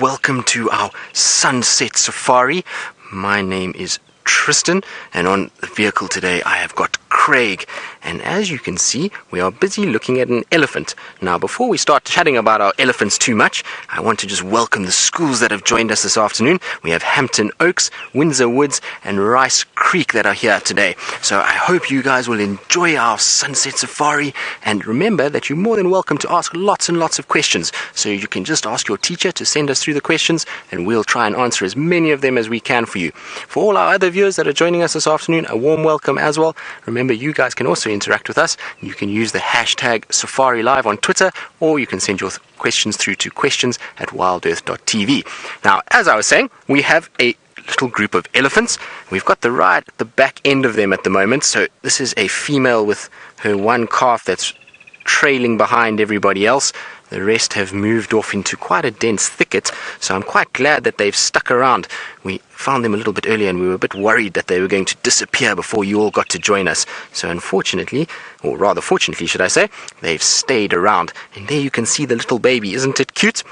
Welcome to our sunset safari. My name is Tristan, and on the vehicle today I have got Craig. And as you can see, we are busy looking at an elephant. Now, before we start chatting about our elephants too much, I want to just welcome the schools that have joined us this afternoon. We have Hampton Oaks, Windsor Woods, and Rice Creek that are here today. So I hope you guys will enjoy our sunset safari. And remember that you're more than welcome to ask lots and lots of questions. So you can just ask your teacher to send us through the questions, and we'll try and answer as many of them as we can for you. For all our other viewers that are joining us this afternoon, a warm welcome as well. Remember, you guys can also interact with us. You can use the hashtag SafariLive on Twitter, or you can send your questions through to questions@WildEarthTV. Now, as I was saying, we have a little group of elephants. We've got the ride at the back end of them at the moment. So this is a female with her one calf that's trailing behind everybody else. The rest have moved off into quite a dense thicket, so I'm quite glad that they've stuck around. We found them a little bit earlier and we were a bit worried that they were going to disappear before you all got to join us. So unfortunately, or rather fortunately should I say, they've stayed around. And there you can see the little baby. Isn't it cute?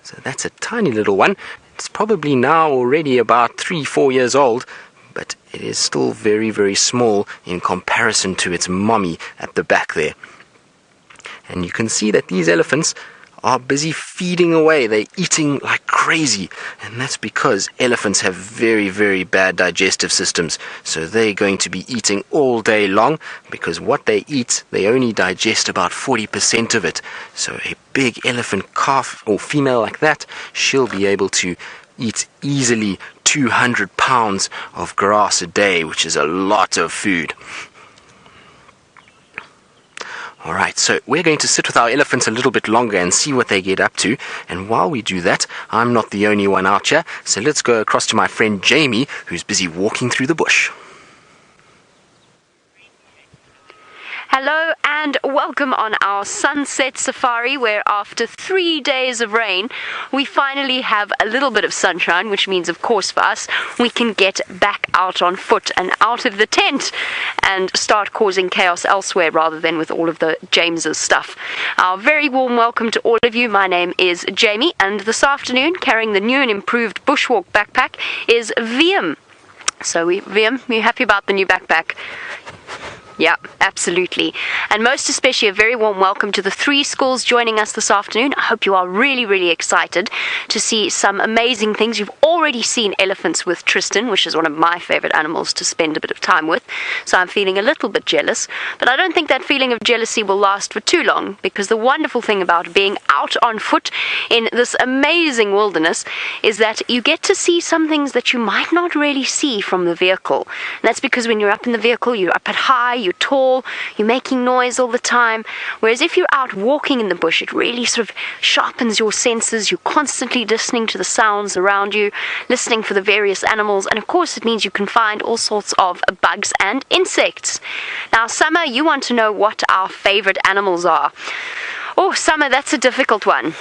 So that's a tiny little one. It's probably now already about 3-4 years old, but it is still very, very small in comparison to its mommy at the back there. And you can see that these elephants are busy feeding away. They're eating like crazy. And that's because elephants have very, very bad digestive systems. So they're going to be eating all day long, because what they eat, they only digest about 40% of it. So a big elephant calf or female like that, she'll be able to eat easily 200 pounds of grass a day, which is a lot of food. Alright, so we're going to sit with our elephants a little bit longer and see what they get up to. And while we do that, I'm not the only one out here, so let's go across to my friend Jamie, who's busy walking through the bush. Hello and welcome on our sunset safari, where after 3 days of rain we finally have a little bit of sunshine, which means of course for us we can get back out on foot and out of the tent and start causing chaos elsewhere rather than with all of the James's stuff. Our very warm welcome to all of you. My name is Jamie, and this afternoon, carrying the new and improved bushwalk backpack, is Liam. So Liam, you happy about the new backpack? Yeah, absolutely. And most especially a very warm welcome to the 3 schools joining us this afternoon. I hope you are really, really excited to see some amazing things. You've already seen elephants with Tristan, which is one of my favorite animals to spend a bit of time with. So I'm feeling a little bit jealous. But I don't think that feeling of jealousy will last for too long, because the wonderful thing about being out on foot in this amazing wilderness is that you get to see some things that you might not really see from the vehicle. And that's because when you're up in the vehicle, you're up at high, you're tall, you're making noise all the time. Whereas if you're out walking in the bush, it really sort of sharpens your senses. You're constantly listening to the sounds around you, listening for the various animals, and of course it means you can find all sorts of bugs and insects. Now, Summer, you want to know what our favorite animals are. Oh, Summer, that's a difficult one.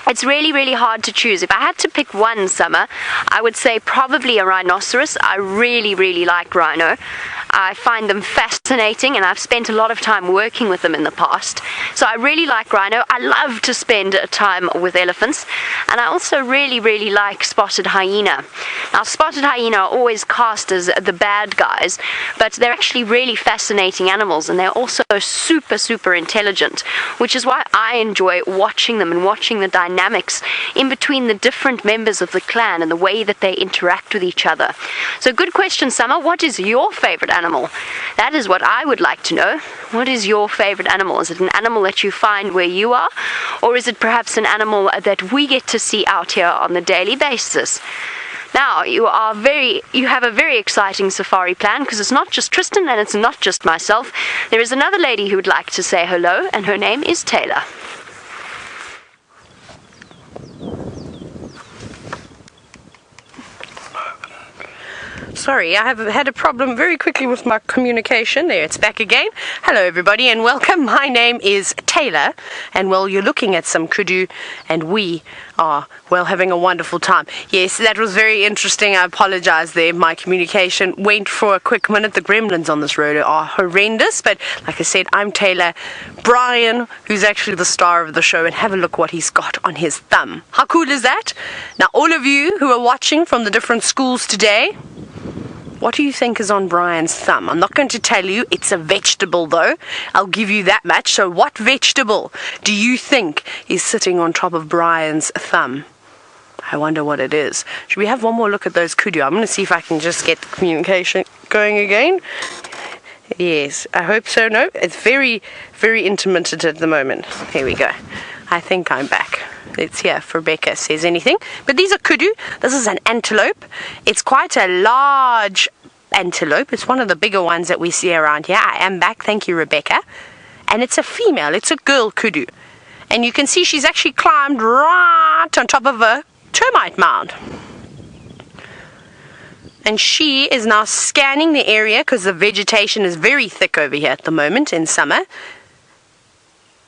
It's really, really hard to choose. If I had to pick one, Summer, I would say probably a rhinoceros. I really, really like rhino. I find them fascinating, and I've spent a lot of time working with them in the past. So I really like rhino. I love to spend time with elephants. And I also really, really like spotted hyena. Now, spotted hyena are always cast as the bad guys, but they're actually really fascinating animals, and they're also super, super intelligent, which is why I enjoy watching them and watching the dynamics in between the different members of the clan and the way that they interact with each other. So good question, Summer. What is your favorite animal? That is what I would like to know. What is your favorite animal? Is it an animal that you find where you are, or is it perhaps an animal that we get to see out here on the daily basis? Now, you have a very exciting safari plan, because it's not just Tristan and it's not just myself. There is another lady who would like to say hello, and her name is Tayla. sorry, I have had a problem very quickly with my communication. There, it's back again. Hello everybody and welcome. My name is Tayla, and well, you're looking at some kudu, and we are, well, having a wonderful time. Yes, that was very interesting. I apologize there. My communication went for a quick minute. The gremlins on this road are horrendous, but like I said, I'm Tayla. Brian, who's actually the star of the show, and have a look what he's got on his thumb. How cool is that? Now, all of you who are watching from the different schools today, what do you think is on Brian's thumb? I'm not going to tell you. It's a vegetable, though. I'll give you that much. So what vegetable do you think is sitting on top of Brian's thumb? I wonder what it is. Should we have one more look at those kudu? I'm going to see if I can just get the communication going again. Yes, I hope so. No, it's very, very intermittent at the moment. Here we go. I think I'm back. Let's hear if Rebecca says anything. But these are kudu. This is an antelope. It's quite a large antelope. It's one of the bigger ones that we see around here. I am back. Thank you, Rebecca. And it's a female. It's a girl kudu. And you can see she's actually climbed right on top of a termite mound. And she is now scanning the area because the vegetation is very thick over here at the moment in summer.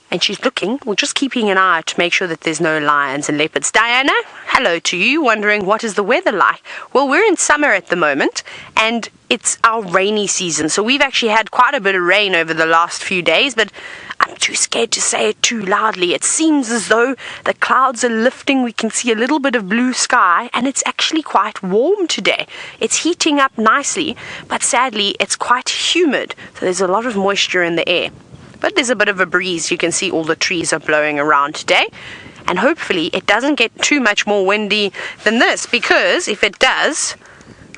And she's looking, or just keeping an eye out to make sure that there's no lions and leopards. Diana, hello to you, wondering what is the weather like? Well, we're in summer at the moment, and it's our rainy season. So we've actually had quite a bit of rain over the last few days, but I'm too scared to say it too loudly. It seems as though the clouds are lifting. We can see a little bit of blue sky, and it's actually quite warm today. It's heating up nicely, but sadly, it's quite humid. So there's a lot of moisture in the air. But there's a bit of a breeze. You can see all the trees are blowing around today. And hopefully it doesn't get too much more windy than this, because if it does,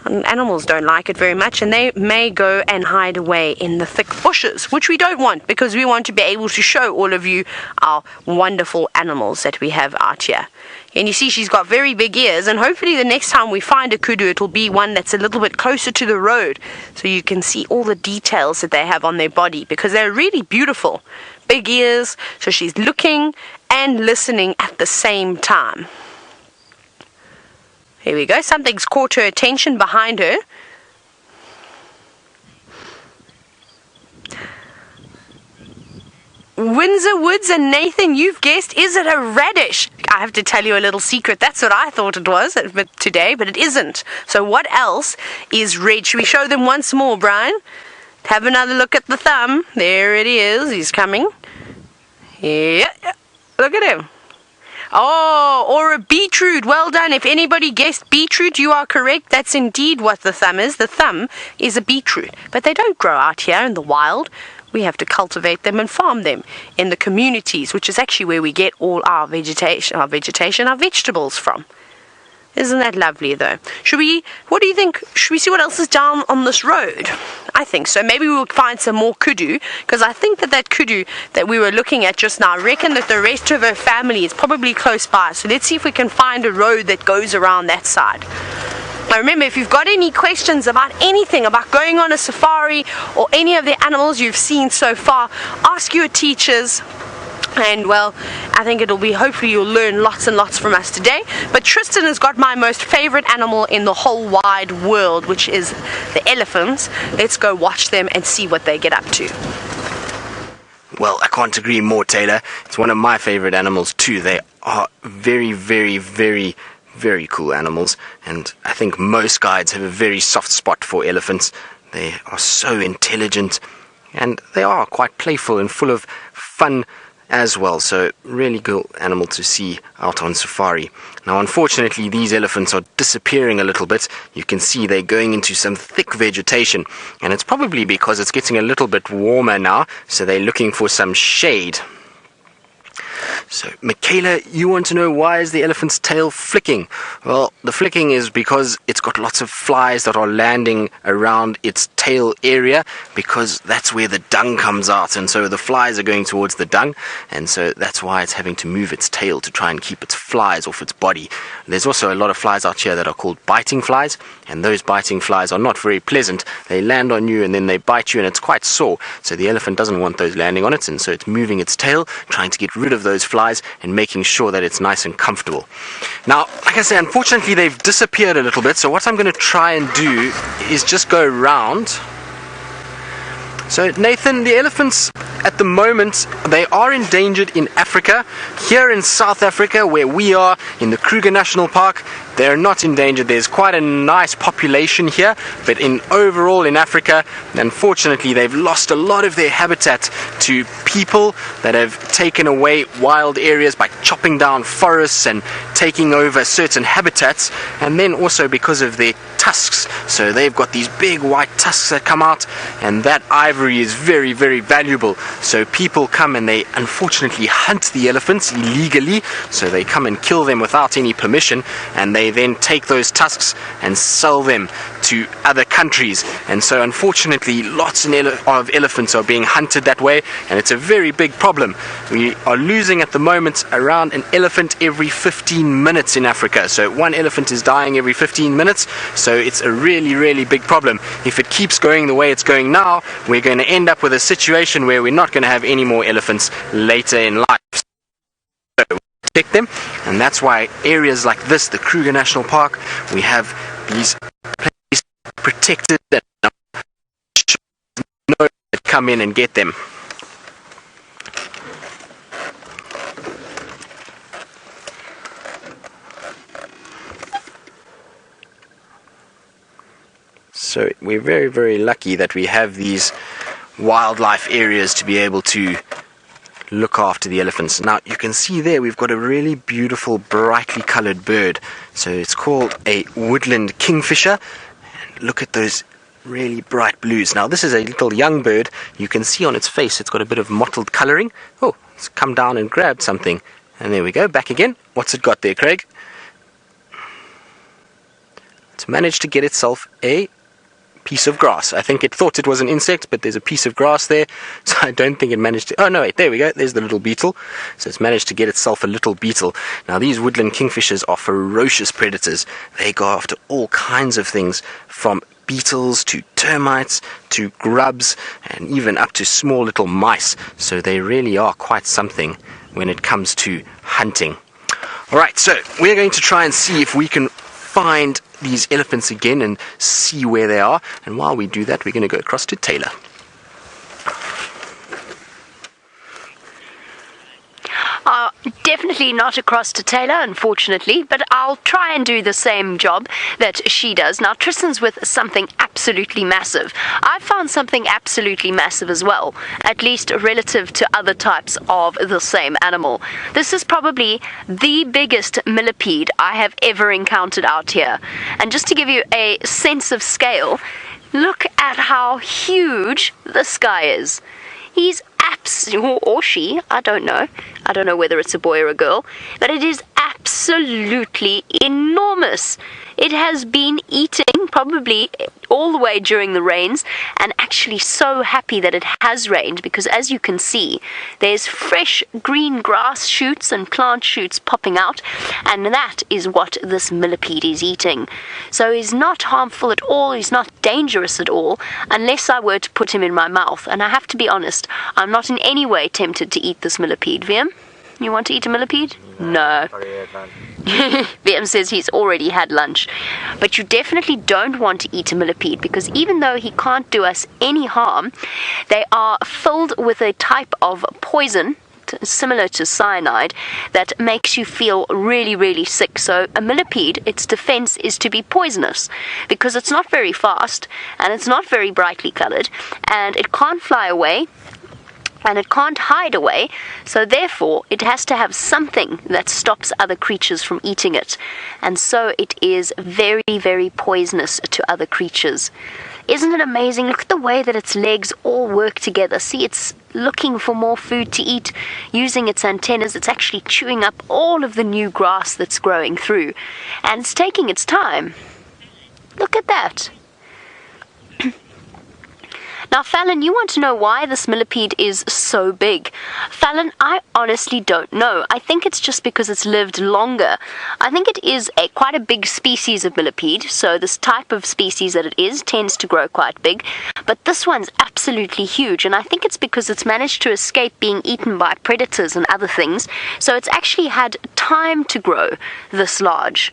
animals don't like it very much, and they may go and hide away in the thick bushes, which we don't want, because we want to be able to show all of you our wonderful animals that we have out here. And you see she's got very big ears, and hopefully the next time we find a kudu, it will be one that's a little bit closer to the road, so you can see all the details that they have on their body, because they're really beautiful. Big ears, so she's looking and listening at the same time. Here we go. Something's caught her attention behind her. Windsor Woods and Nathan, you've guessed, is it a radish? I have to tell you a little secret. That's what I thought it was today, but it isn't. So what else is red? Should we show them once more, Brian? Have another look at the thumb. There it is. He's coming. Yeah. Look at him. Oh, or a beetroot. Well done. If anybody guessed beetroot, you are correct. That's indeed what the thumb is. The thumb is a beetroot. But they don't grow out here in the wild. We have to cultivate them and farm them in the communities, which is actually where we get all our vegetables from. Isn't that lovely, though? What do you think? Should we see what else is down on this road? I think so. Maybe we'll find some more kudu, because I think that kudu that we were looking at just now, I reckon that the rest of her family is probably close by. So let's see if we can find a road that goes around that side. Now remember, if you've got any questions about anything, about going on a safari or any of the animals you've seen so far, ask your teachers. And well, I think it'll be, hopefully you'll learn lots and lots from us today. But Tristan has got my most favorite animal in the whole wide world, which is the elephants. Let's go watch them and see what they get up to. Well, I can't agree more, Taylor. It's one of my favorite animals too. They are very, very, very, very cool animals, and I think most guides have a very soft spot for elephants. They are so intelligent, and they are quite playful and full of fun as well, so really cool animal to see out on safari. Now unfortunately these elephants are disappearing a little bit. You can see they're going into some thick vegetation, and it's probably because it's getting a little bit warmer now, so they're looking for some shade. So, Michaela, you want to know why is the elephant's tail flicking? Well, the flicking is because it's got lots of flies that are landing around its tail area, because that's where the dung comes out, and so the flies are going towards the dung, and so that's why it's having to move its tail to try and keep its flies off its body. There's also a lot of flies out here that are called biting flies, and those biting flies are not very pleasant. They land on you and then they bite you, and it's quite sore, so the elephant doesn't want those landing on it, and so it's moving its tail, trying to get rid of those flies and making sure that it's nice and comfortable. Now, like I say, unfortunately they've disappeared a little bit, so what I'm going to try and do is just go around. So Nathan, the elephants at the moment, they are endangered in Africa. Here in South Africa, where we are in the Kruger National Park, they're not endangered. There's quite a nice population here, but overall in Africa, unfortunately, they've lost a lot of their habitat to people that have taken away wild areas by chopping down forests and taking over certain habitats, and then also because of their tusks. So they've got these big white tusks that come out, and that ivory is very, very valuable. So people come and they unfortunately hunt the elephants illegally. So they come and kill them without any permission, and they then take those tusks and sell them to other countries. And so unfortunately lots of elephants are being hunted that way, and it's a very big problem. We are losing at the moment around an elephant every 15 minutes in Africa. So one elephant is dying every 15 minutes. So it's a really, really big problem. If it keeps going the way it's going now, we're going to end up with a situation where we're not going to have any more elephants later in life. So we protect them, and that's why areas like this, the Kruger National Park, we have these places protected that no come in and get them. So we're very, very lucky that we have these wildlife areas to be able to look after the elephants. Now you can see there we've got a really beautiful brightly colored bird. So it's called a woodland kingfisher. And look at those really bright blues. Now this is a little young bird. You can see on its face it's got a bit of mottled coloring. Oh, it's come down and grabbed something. And there we go, back again. What's it got there, Craig? It's managed to get itself a piece of grass. I think it thought it was an insect, but there's a piece of grass there, so I don't think it managed to... Oh no, wait, there we go, there's the little beetle. So it's managed to get itself a little beetle. Now these woodland kingfishers are ferocious predators. They go after all kinds of things, from beetles to termites to grubs and even up to small little mice. So they really are quite something when it comes to hunting. Alright, so we're going to try and see if we can find these elephants again and see where they are, and while we do that we're going to go across to Tayla. Definitely not across to Tayla, unfortunately, but I'll try and do the same job that she does. Now, Tristan's with something absolutely massive. I found something absolutely massive as well, at least relative to other types of the same animal. This is probably the biggest millipede I have ever encountered out here. And just to give you a sense of scale, look at how huge this guy is. He's or she, I don't know whether it's a boy or a girl, but it is absolutely enormous. It has been eating probably all the way during the rains, and actually so happy that it has rained, because as you can see, there's fresh green grass shoots and plant shoots popping out, and that is what this millipede is eating. So he's not harmful at all, he's not dangerous at all, unless I were to put him in my mouth. And I have to be honest, I'm not in any way tempted to eat this millipede. Wiem, you want to eat a millipede? No. Wiem says he's already had lunch. But you definitely don't want to eat a millipede, because even though he can't do us any harm, they are filled with a type of poison similar to cyanide that makes you feel really, really sick. So a millipede, its defense is to be poisonous, because it's not very fast and it's not very brightly colored and it can't fly away and it can't hide away, so therefore it has to have something that stops other creatures from eating it, and so it is very, very poisonous to other creatures. Isn't it amazing? Look at the way that its legs all work together. See, it's looking for more food to eat. Using its antennas, it's actually chewing up all of the new grass that's growing through, and it's taking its time. Look at that. Now, Fallon, you want to know why this millipede is so big. Fallon, I honestly don't know. I think it's just because it's lived longer. I think it is quite a big species of millipede, so this type of species that it is tends to grow quite big. But this one's absolutely huge, and I think it's because it's managed to escape being eaten by predators and other things, so it's actually had time to grow this large.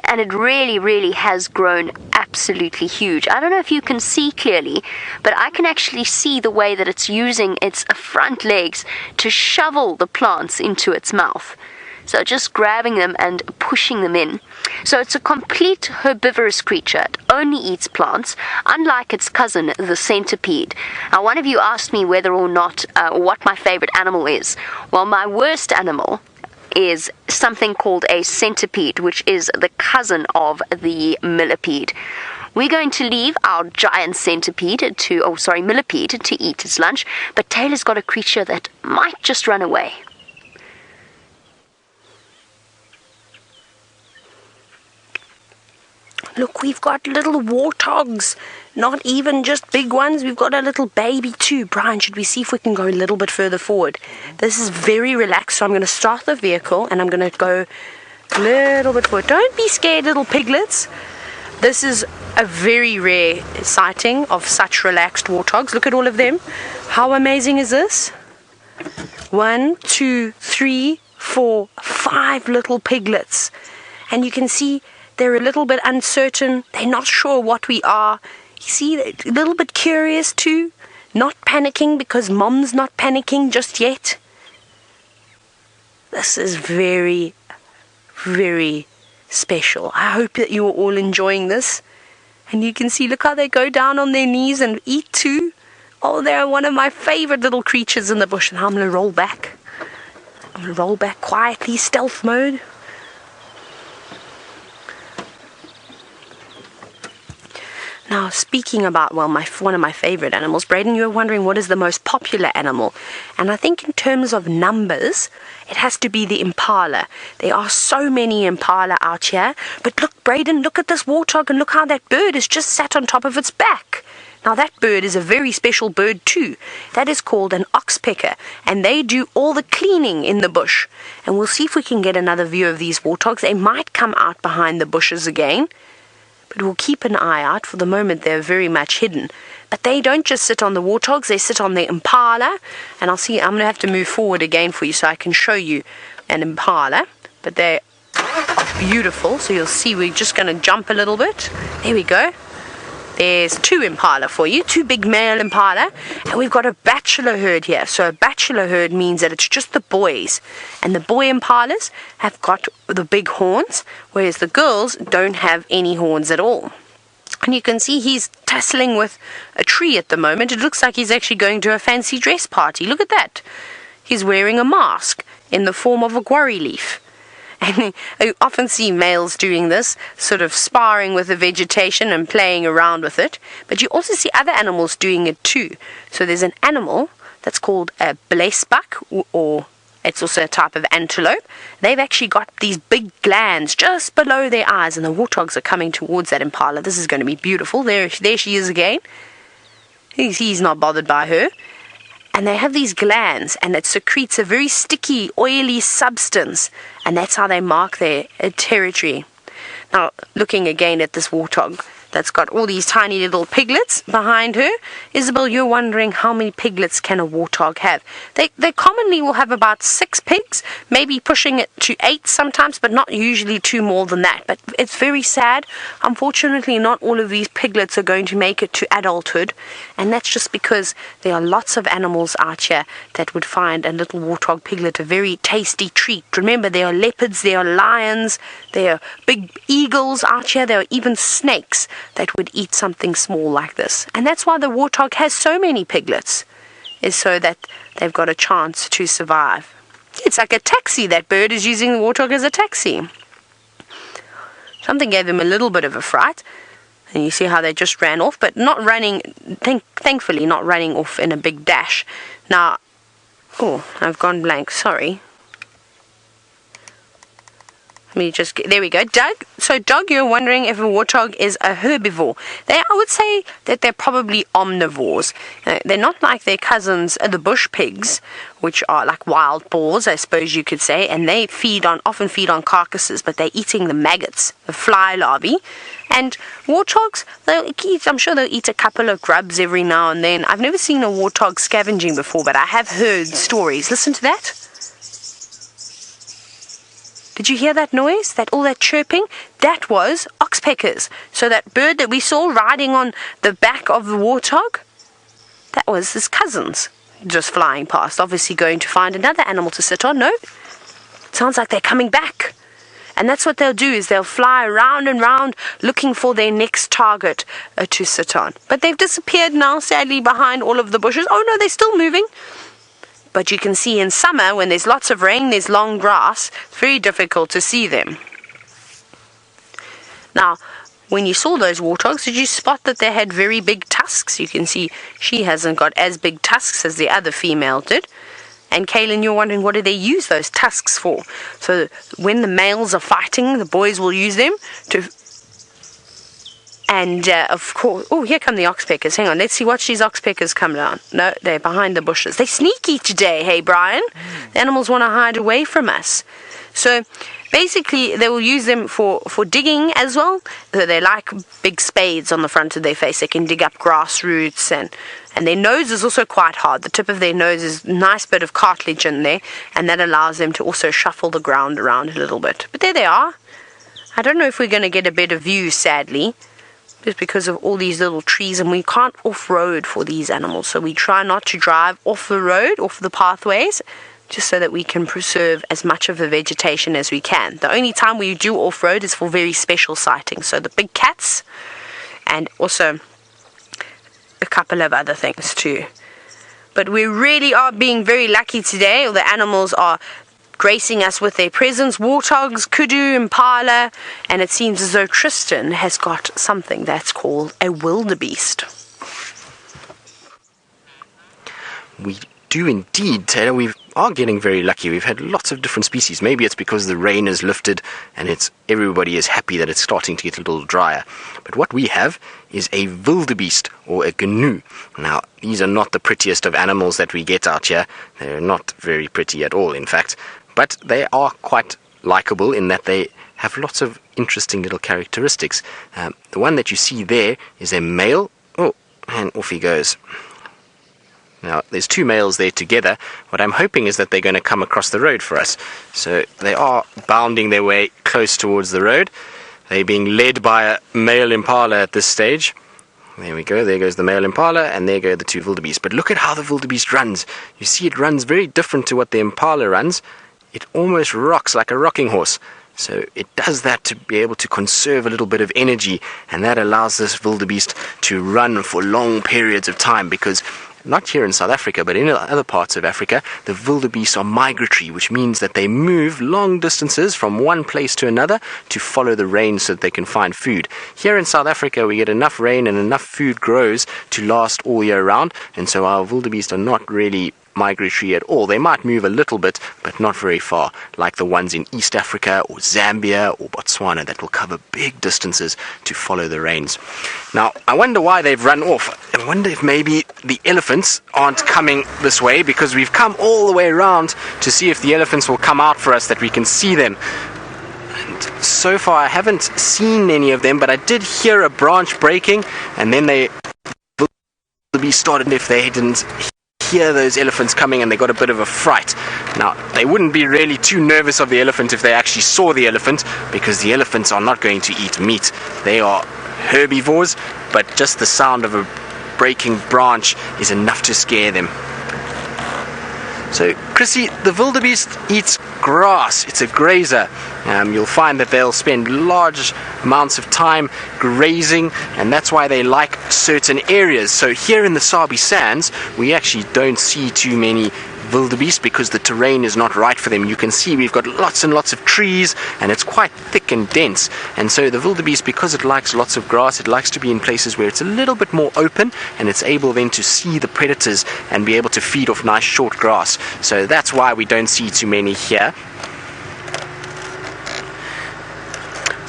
And it really, really has grown absolutely huge. I don't know if you can see clearly, but I can actually see the way that it's using its front legs to shovel the plants into its mouth. So just grabbing them and pushing them in. So it's a complete herbivorous creature. It only eats plants, unlike its cousin, the centipede. Now, one of you asked me whether or not, what my favorite animal is. Well, my worst animal is something called a centipede, which is the cousin of the millipede. We're going to leave our giant millipede to eat its lunch, but Taylor's got a creature that might just run away. Look, we've got little warthogs. Not even just big ones. We've got a little baby too. Brian, should we see if we can go a little bit further forward? This is very relaxed, so I'm going to start the vehicle and I'm going to go a little bit forward. Don't be scared, little piglets. This is a very rare sighting of such relaxed warthogs. Look at all of them. How amazing is this? 1, 2, 3, 4, 5 little piglets. And you can see they're a little bit uncertain. They're not sure what we are. You see, they're a little bit curious too. Not panicking because Mom's not panicking just yet. This is very, very special. I hope that you are all enjoying this. And you can see, look how they go down on their knees and eat too. Oh, they're one of my favorite little creatures in the bush. And I'm going to roll back. I'm going to roll back quietly, stealth mode. Now, speaking about, well, one of my favorite animals, Braden, you were wondering what is the most popular animal. And I think in terms of numbers, it has to be the impala. There are so many impala out here. But look, Braden, look at this warthog and look how that bird is just sat on top of its back. Now, that bird is a very special bird too. That is called an oxpecker, and they do all the cleaning in the bush. And we'll see if we can get another view of these warthogs. They might come out behind the bushes again. But we'll keep an eye out. For the moment, they're very much hidden. But they don't just sit on the warthogs, they sit on the impala. And I'm going to have to move forward again for you so I can show you an impala. But they are beautiful, so you'll see we're just going to jump a little bit. There we go. There's 2 impala for you, 2 big male impala. And we've got a bachelor herd here. So a bachelor herd means that it's just the boys. And the boy impalas have got the big horns, whereas the girls don't have any horns at all. And you can see he's tussling with a tree at the moment. It looks like he's actually going to a fancy dress party. Look at that. He's wearing a mask in the form of a guarri leaf. And I often see males doing this, sort of sparring with the vegetation and playing around with it. But you also see other animals doing it too. So there's an animal that's called a blesbuck, or it's also a type of antelope. They've actually got these big glands just below their eyes, and the warthogs are coming towards that impala. This is going to be beautiful. There she is again. He's not bothered by her. And they have these glands, and it secretes a very sticky, oily substance, and that's how they mark their territory. Now, looking again at this warthog that's got all these tiny little piglets behind her. Isabel, you're wondering how many piglets can a warthog have? They commonly will have about 6 pigs, maybe pushing it to 8 sometimes, but not usually 2 more than that. But it's very sad. Unfortunately, not all of these piglets are going to make it to adulthood, and that's just because there are lots of animals out here that would find a little warthog piglet a very tasty treat. Remember, there are leopards, there are lions, there are big eagles out here, there are even snakes that would eat something small like this. And that's why the warthog has so many piglets, is so that they've got a chance to survive. It's like a taxi. That bird is using the warthog as a taxi. Something gave them a little bit of a fright, and you see how they just ran off, but not running, thankfully not running off in a big dash. Now, oh, I've gone blank, sorry. There we go. Doug, so Doug, you're wondering if a warthog is a herbivore. I would say that they're probably omnivores. They're not like their cousins, the bush pigs, which are like wild boars, I suppose you could say, and they often feed on carcasses, but they're eating the maggots, the fly larvae. And warthogs, I'm sure they'll eat a couple of grubs every now and then. I've never seen a warthog scavenging before, but I have heard stories. Listen to that. Did you hear that noise? All that chirping? That was oxpeckers. So that bird that we saw riding on the back of the warthog, that was his cousins just flying past, obviously going to find another animal to sit on. No? It sounds like they're coming back. And that's what they'll do, is they'll fly round and round looking for their next target to sit on. But they've disappeared now, sadly, behind all of the bushes. Oh no, they're still moving. But you can see in summer, when there's lots of rain, there's long grass, it's very difficult to see them. Now, when you saw those warthogs, did you spot that they had very big tusks? You can see she hasn't got as big tusks as the other female did. And Kaylin, you're wondering, what do they use those tusks for? So when the males are fighting, the boys will use them to... And, of course... Oh, here come the oxpeckers. Hang on, let's see, watch these oxpeckers come down. No, they're behind the bushes. They're sneaky today, hey, Brian? The animals want to hide away from us. So, basically, they will use them for digging as well. They like big spades on the front of their face. They can dig up grass roots, and their nose is also quite hard. The tip of their nose is a nice bit of cartilage in there, and that allows them to also shuffle the ground around a little bit. But there they are. I don't know if we're going to get a better view, sadly, just because of all these little trees, and we can't off-road for these animals, so we try not to drive off the road, off the pathways, just so that we can preserve as much of the vegetation as we can. The only time we do off-road is for very special sightings, so the big cats, and also a couple of other things too. But we really are being very lucky today. All the animals are gracing us with their presence. Warthogs, Kudu, Impala, and it seems as though Tristan has got something that's called a wildebeest. We do indeed, Taylor. We are getting very lucky. We've had lots of different species. Maybe it's because the rain has lifted and everybody is happy that it's starting to get a little drier. But what we have is a wildebeest, or a gnu. Now, these are not the prettiest of animals that we get out here. They're not very pretty at all, in fact. But they are quite likable in that they have lots of interesting little characteristics. The one that you see there is a male. Oh, and off he goes. Now, there's two males there together. What I'm hoping is that they're going to come across the road for us. So they are bounding their way close towards the road. They're being led by a male impala at this stage. There we go, there goes the male impala, and there go the two wildebeest. But look at how the wildebeest runs. You see it runs very different to what the impala runs. It almost rocks like a rocking horse. So it does that to be able to conserve a little bit of energy, and that allows this wildebeest to run for long periods of time, because not here in South Africa, but in other parts of Africa, the wildebeest are migratory, which means that they move long distances from one place to another to follow the rain so that they can find food. Here in South Africa, we get enough rain and enough food grows to last all year round, and so our wildebeest are not really migratory at all. They might move a little bit, but not very far, like the ones in East Africa or Zambia or Botswana that will cover big distances to follow the rains. Now, I wonder why they've run off. I wonder if maybe the elephants aren't coming this way, because we've come all the way around to see if the elephants will come out for us, that we can see them. And so far I haven't seen any of them, but I did hear a branch breaking, and then they will be started if they didn't hear those elephants coming, and they got a bit of a fright. Now, they wouldn't be really too nervous of the elephant if they actually saw the elephant, because the elephants are not going to eat meat. They are herbivores, but just the sound of a breaking branch is enough to scare them. So, Chrissy, the wildebeest eats grass. It's a grazer. You'll find that they'll spend large amounts of time grazing, and that's why they like certain areas. So here in the Sabi Sands, we actually don't see too many wildebeest because the terrain is not right for them. You can see we've got lots and lots of trees, and it's quite thick and dense. And so the wildebeest, because it likes lots of grass, it likes to be in places where it's a little bit more open, and it's able then to see the predators and be able to feed off nice short grass. So that's why we don't see too many here.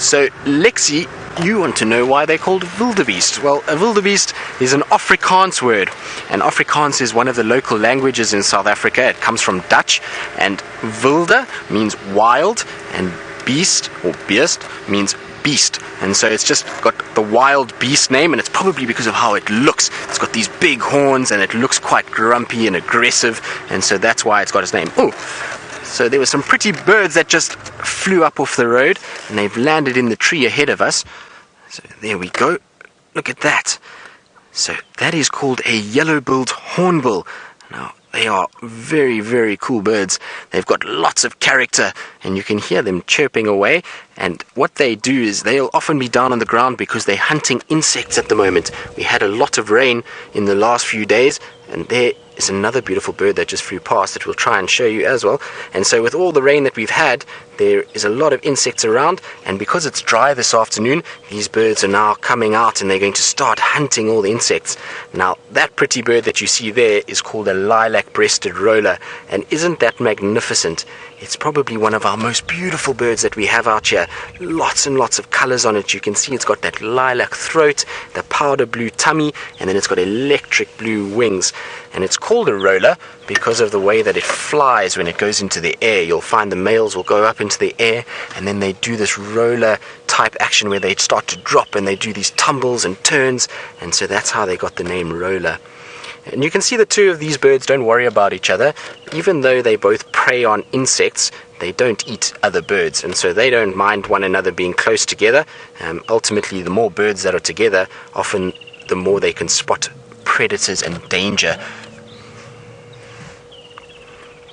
So, Lexi, you want to know why they're called wildebeest. Well, a wildebeest is an Afrikaans word, and Afrikaans is one of the local languages in South Africa. It comes from Dutch, and wilde means wild, and beest or beest means beast, and so it's just got the wild beast name, and it's probably because of how it looks. It's got these big horns, and it looks quite grumpy and aggressive, and so that's why it's got its name. Oh, so there were some pretty birds that just flew up off the road, and they've landed in the tree ahead of us. So there we go. Look at that. So that is called a yellow-billed hornbill. Now, they are very, very cool birds. They've got lots of character, and you can hear them chirping away. And what they do is they'll often be down on the ground because they're hunting insects at the moment. We had a lot of rain in the last few days, and there is another beautiful bird that just flew past that we'll try and show you as well. And so with all the rain that we've had, there is a lot of insects around, and because it's dry this afternoon, these birds are now coming out and they're going to start hunting all the insects. Now, that pretty bird that you see there is called a lilac-breasted roller, and isn't that magnificent? It's probably one of our most beautiful birds that we have out here. Lots and lots of colors on it. You can see it's got that lilac throat, the powder blue tummy, and then it's got electric blue wings. And it's called a roller because of the way that it flies when it goes into the air. You'll find the males will go up into the air, and then they do this roller type action where they start to drop and they do these tumbles and turns, and so that's how they got the name roller. And you can see the two of these birds don't worry about each other. Even though they both prey on insects, they don't eat other birds, and so they don't mind one another being close together. Ultimately, the more birds that are together, often the more they can spot predators and danger.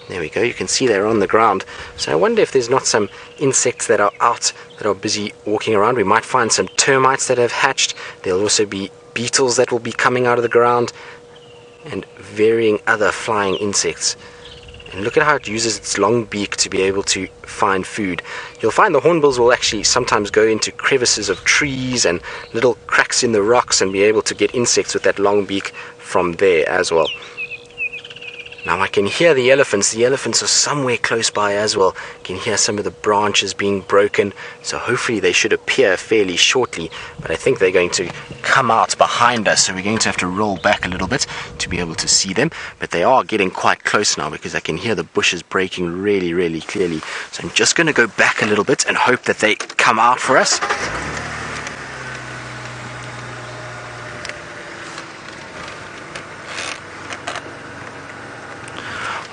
There we go, you can see they're on the ground. So I wonder if there's not some insects that are out that are busy walking around. We might find some termites that have hatched. There'll also be beetles that will be coming out of the ground, and varying other flying insects. And look at how it uses its long beak to be able to find food. You'll find the hornbills will actually sometimes go into crevices of trees and little cracks in the rocks and be able to get insects with that long beak from there as well. Now I can hear the elephants. The elephants are somewhere close by as well. I can hear some of the branches being broken, so hopefully they should appear fairly shortly. But I think they're going to come out behind us, so we're going to have to roll back a little bit to be able to see them. But they are getting quite close now because I can hear the bushes breaking really, really clearly. So I'm just going to go back a little bit and hope that they come out for us.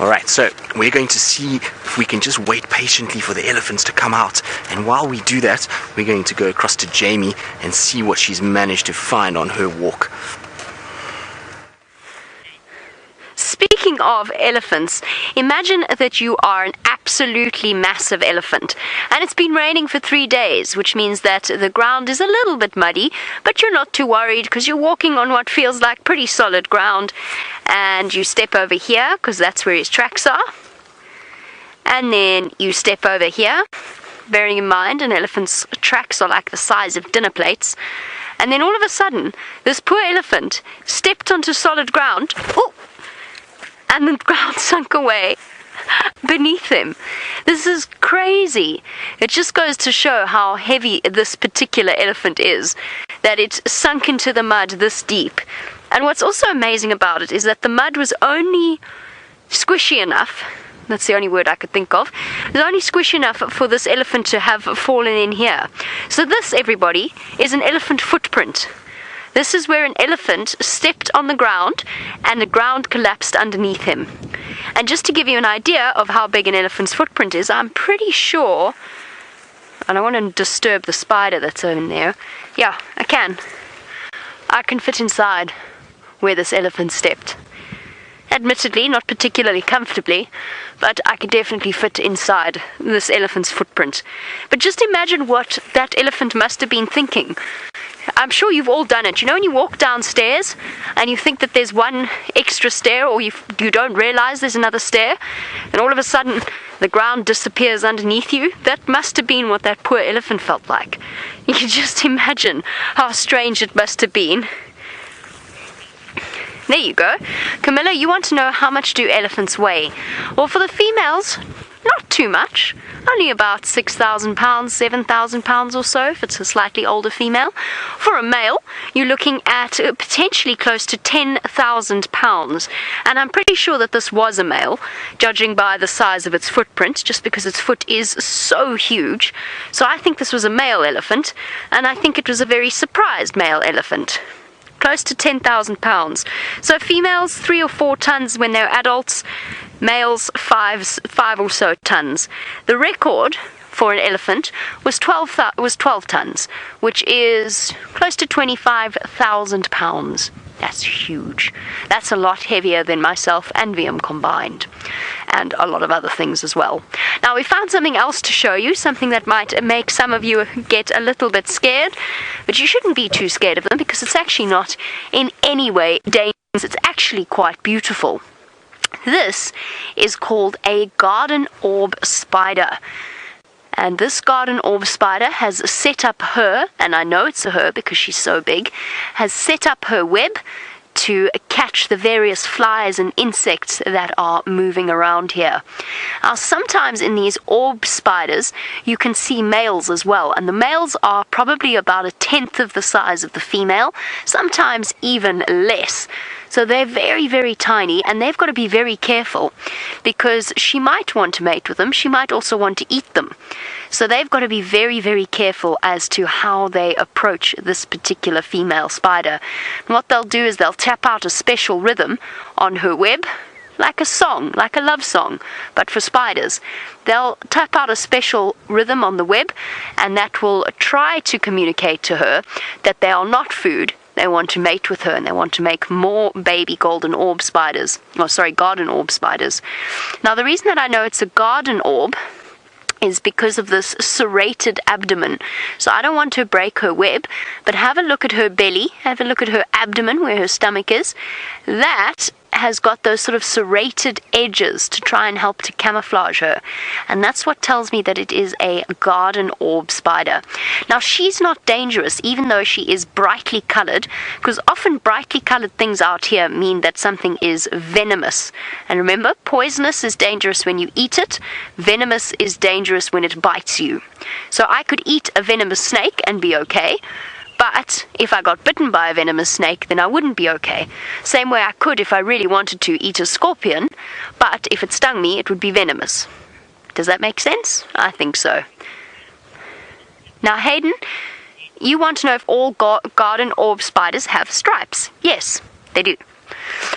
Alright, so we're going to see if we can just wait patiently for the elephants to come out. And while we do that, we're going to go across to Jamie and see what she's managed to find on her walk. Speaking of elephants, imagine that you are an absolutely massive elephant, and it's been raining for 3 days, which means that the ground is a little bit muddy, but you're not too worried because you're walking on what feels like pretty solid ground. And you step over here because that's where his tracks are, and then you step over here, bearing in mind an elephant's tracks are like the size of dinner plates. And then all of a sudden this poor elephant stepped onto solid ground. Oh! And the ground sunk away beneath him. This is crazy. It just goes to show how heavy this particular elephant is, that it sunk into the mud this deep. And what's also amazing about it is that the mud was only squishy enough, that's the only word I could think of, it was only squishy enough for this elephant to have fallen in here. So this, everybody, is an elephant footprint. This is where an elephant stepped on the ground and the ground collapsed underneath him. And just to give you an idea of how big an elephant's footprint is, I'm pretty sure, I don't want to disturb the spider that's in there. Yeah, I can fit inside where this elephant stepped. Admittedly, not particularly comfortably, but I could definitely fit inside this elephant's footprint. But just imagine what that elephant must have been thinking. I'm sure you've all done it. You know when you walk downstairs and you think that there's one extra stair, or you don't realize there's another stair, and all of a sudden the ground disappears underneath you? That must have been what that poor elephant felt like. You can just imagine how strange it must have been. There you go. Camilla, you want to know how much do elephants weigh? Well, for the females, not too much, only about 6,000 pounds, 7,000 pounds or so if it's a slightly older female. For a male, you're looking at potentially close to 10,000 pounds. And I'm pretty sure that this was a male, judging by the size of its footprint, just because its foot is so huge. So I think this was a male elephant, and I think it was a very surprised male elephant. Close to 10,000 pounds. So females 3 or 4 tons when they're adults, males 5 or so tons. The record for an elephant was 12 tons, which is close to 25,000 pounds. That's huge. That's a lot heavier than myself and VM combined, and a lot of other things as well. Now, we found something else to show you, something that might make some of you get a little bit scared, but you shouldn't be too scared of them because it's actually not in any way dangerous. It's actually quite beautiful. This is called a garden orb spider. And this garden orb spider has set up her, and I know it's a her because she's so big, has set up her web to catch the various flies and insects that are moving around here. Now, sometimes in these orb spiders, you can see males as well, and the males are probably about 1/10 of the size of the female, sometimes even less. So they're very, very tiny, and they've got to be very careful because she might want to mate with them. She might also want to eat them. So they've got to be very, very careful as to how they approach this particular female spider. And what they'll do is they'll tap out a special rhythm on her web, like a song, like a love song, but for spiders. They'll tap out a special rhythm on the web, and that will try to communicate to her that they are not food. They want to mate with her, and they want to make more baby garden orb spiders. Now, the reason that I know it's a garden orb is because of this serrated abdomen. So I don't want to break her web, but have a look at her belly, have a look at her abdomen where her stomach is. That has got those sort of serrated edges to try and help to camouflage her, and that's what tells me that it is a garden orb spider. Now, she's not dangerous even though she is brightly colored, because often brightly colored things out here mean that something is venomous. And remember, poisonous is dangerous when you eat it, venomous is dangerous when it bites you. So I could eat a venomous snake and be okay, but if I got bitten by a venomous snake, then I wouldn't be okay. Same way I could, if I really wanted to, eat a scorpion, but if it stung me, it would be venomous. Does that make sense? I think so. Now, Hayden, you want to know if all garden orb spiders have stripes? Yes, they do.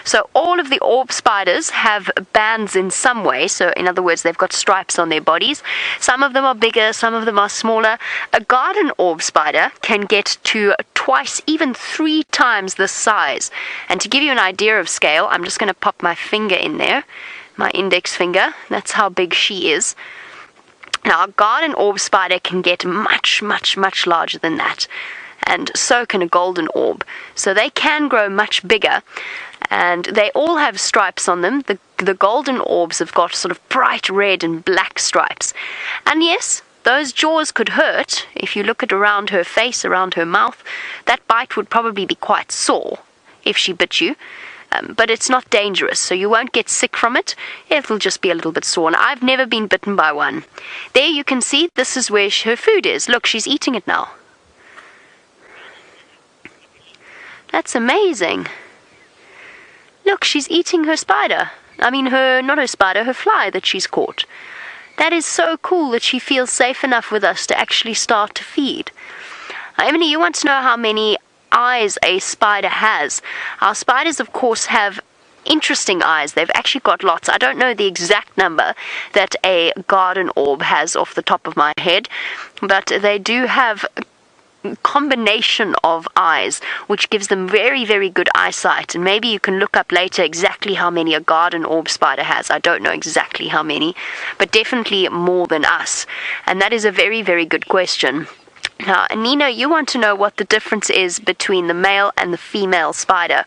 So all of the orb spiders have bands in some way. So in other words, they've got stripes on their bodies. Some of them are bigger, some of them are smaller. A garden orb spider can get to twice, even 3 times this size. And to give you an idea of scale, I'm just going to pop my finger in there, my index finger. That's how big she is. Now, a garden orb spider can get much, much, much larger than that. And so can a golden orb. So they can grow much bigger, and they all have stripes on them. The golden orbs have got sort of bright red and black stripes. And yes, those jaws could hurt. If you look at around her face, around her mouth, that bite would probably be quite sore if she bit you. But it's not dangerous, so you won't get sick from it. It'll just be a little bit sore. And I've never been bitten by one. There you can see, this is where her food is. Look, she's eating it now. That's amazing. Look, she's eating her spider. Her fly that she's caught. That is so cool that she feels safe enough with us to actually start to feed. Emily, you want to know how many eyes a spider has? Our spiders, of course, have interesting eyes. They've actually got lots. I don't know the exact number that a garden orb has off the top of my head, but they do have combination of eyes which gives them very, very good eyesight. And maybe you can look up later exactly how many a garden orb spider has. I don't know exactly how many, but definitely more than us. And that is a very, very good question. Now, Nina, you want to know what the difference is between the male and the female spider.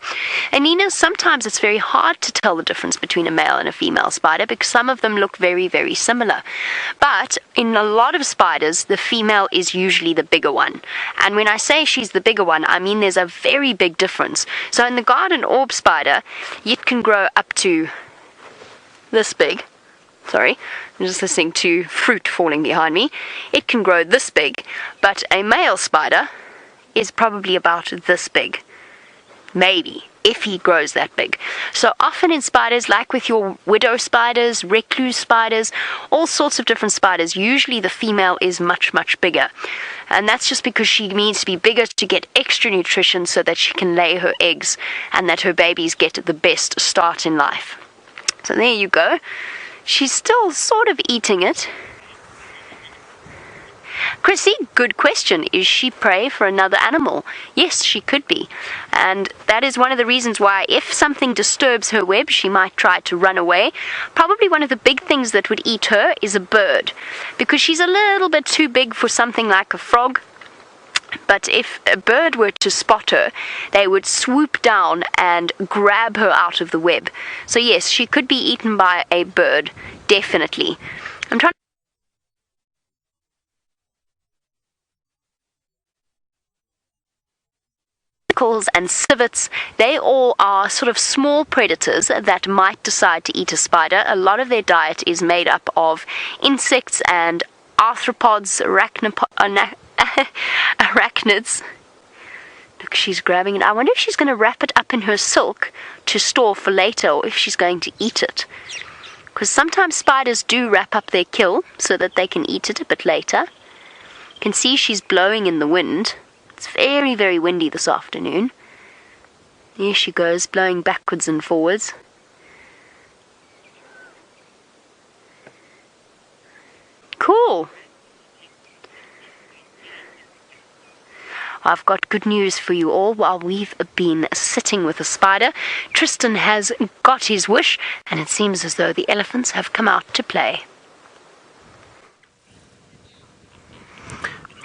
And Nina, sometimes it's very hard to tell the difference between a male and a female spider because some of them look very, very similar. But in a lot of spiders, the female is usually the bigger one. And when I say she's the bigger one, I mean there's a very big difference. So in the garden orb spider, it can grow up to this big. sorry, I'm just listening to fruit falling behind me. It can grow this big, but a male spider is probably about this big. Maybe, if he grows that big. So often in spiders, like with your widow spiders, recluse spiders, all sorts of different spiders, usually the female is much, much bigger. And that's just because she needs to be bigger to get extra nutrition so that she can lay her eggs and that her babies get the best start in life. So there you go. She's still sort of eating it. Chrissy, good question. Is she prey for another animal? Yes, she could be. And that is one of the reasons why if something disturbs her web, she might try to run away. Probably one of the big things that would eat her is a bird, because she's a little bit too big for something like a frog. But if a bird were to spot her, they would swoop down and grab her out of the web. So yes, she could be eaten by a bird, definitely. I'm trying and civets, they all are sort of small predators that might decide to eat a spider. A lot of their diet is made up of insects and arthropods, arachnids. Look, she's grabbing it. I wonder if she's going to wrap it up in her silk to store for later, or if she's going to eat it. Because sometimes spiders do wrap up their kill so that they can eat it a bit later. You can see she's blowing in the wind. It's very, very windy this afternoon. Here she goes, blowing backwards and forwards. Cool. I've got good news for you all. While we've been sitting with a spider, Tristan has got his wish, and it seems as though the elephants have come out to play.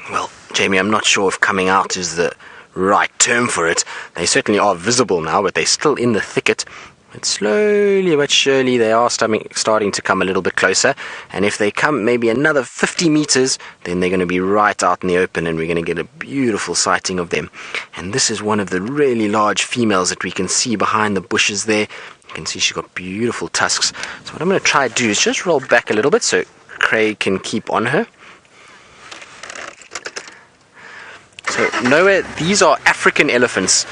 Well, Jamie, I'm not sure if coming out is the right term for it. They certainly are visible now, but they're still in the thicket. But slowly but surely they are starting to come a little bit closer. And if they come maybe another 50 meters, then they're going to be right out in the open, and we're going to get a beautiful sighting of them. And this is one of the really large females that we can see behind the bushes there. You can see she's got beautiful tusks. So what I'm going to try to do is just roll back a little bit so Craig can keep on her. So nowhere, these are African elephants.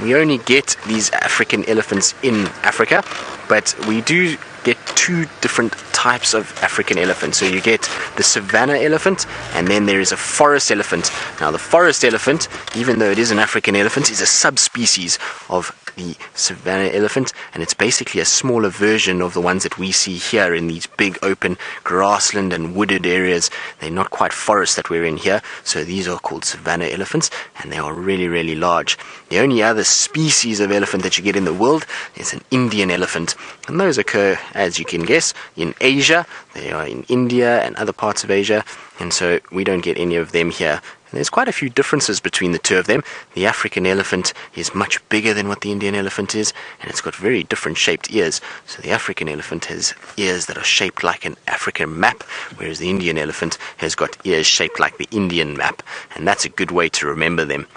We only get these African elephants in Africa, but we do get two different types of African elephants. So you get the savanna elephant, and then there is a forest elephant. Now the forest elephant, even though it is an African elephant, is a subspecies of the savanna elephant, and it's basically a smaller version of the ones that we see here in these big open grassland and wooded areas. They're not quite forest that we're in here, so these are called savanna elephants, and they are really, really large. The only other species of elephant that you get in the world is an Indian elephant, and those occur, as you can guess, in Asia. They are in India and other parts of Asia, and so we don't get any of them here. And there's quite a few differences between the two of them. The African elephant is much bigger than what the Indian elephant is, and it's got very different shaped ears. So the African elephant has ears that are shaped like an African map, whereas the Indian elephant has got ears shaped like the Indian map, and that's a good way to remember them.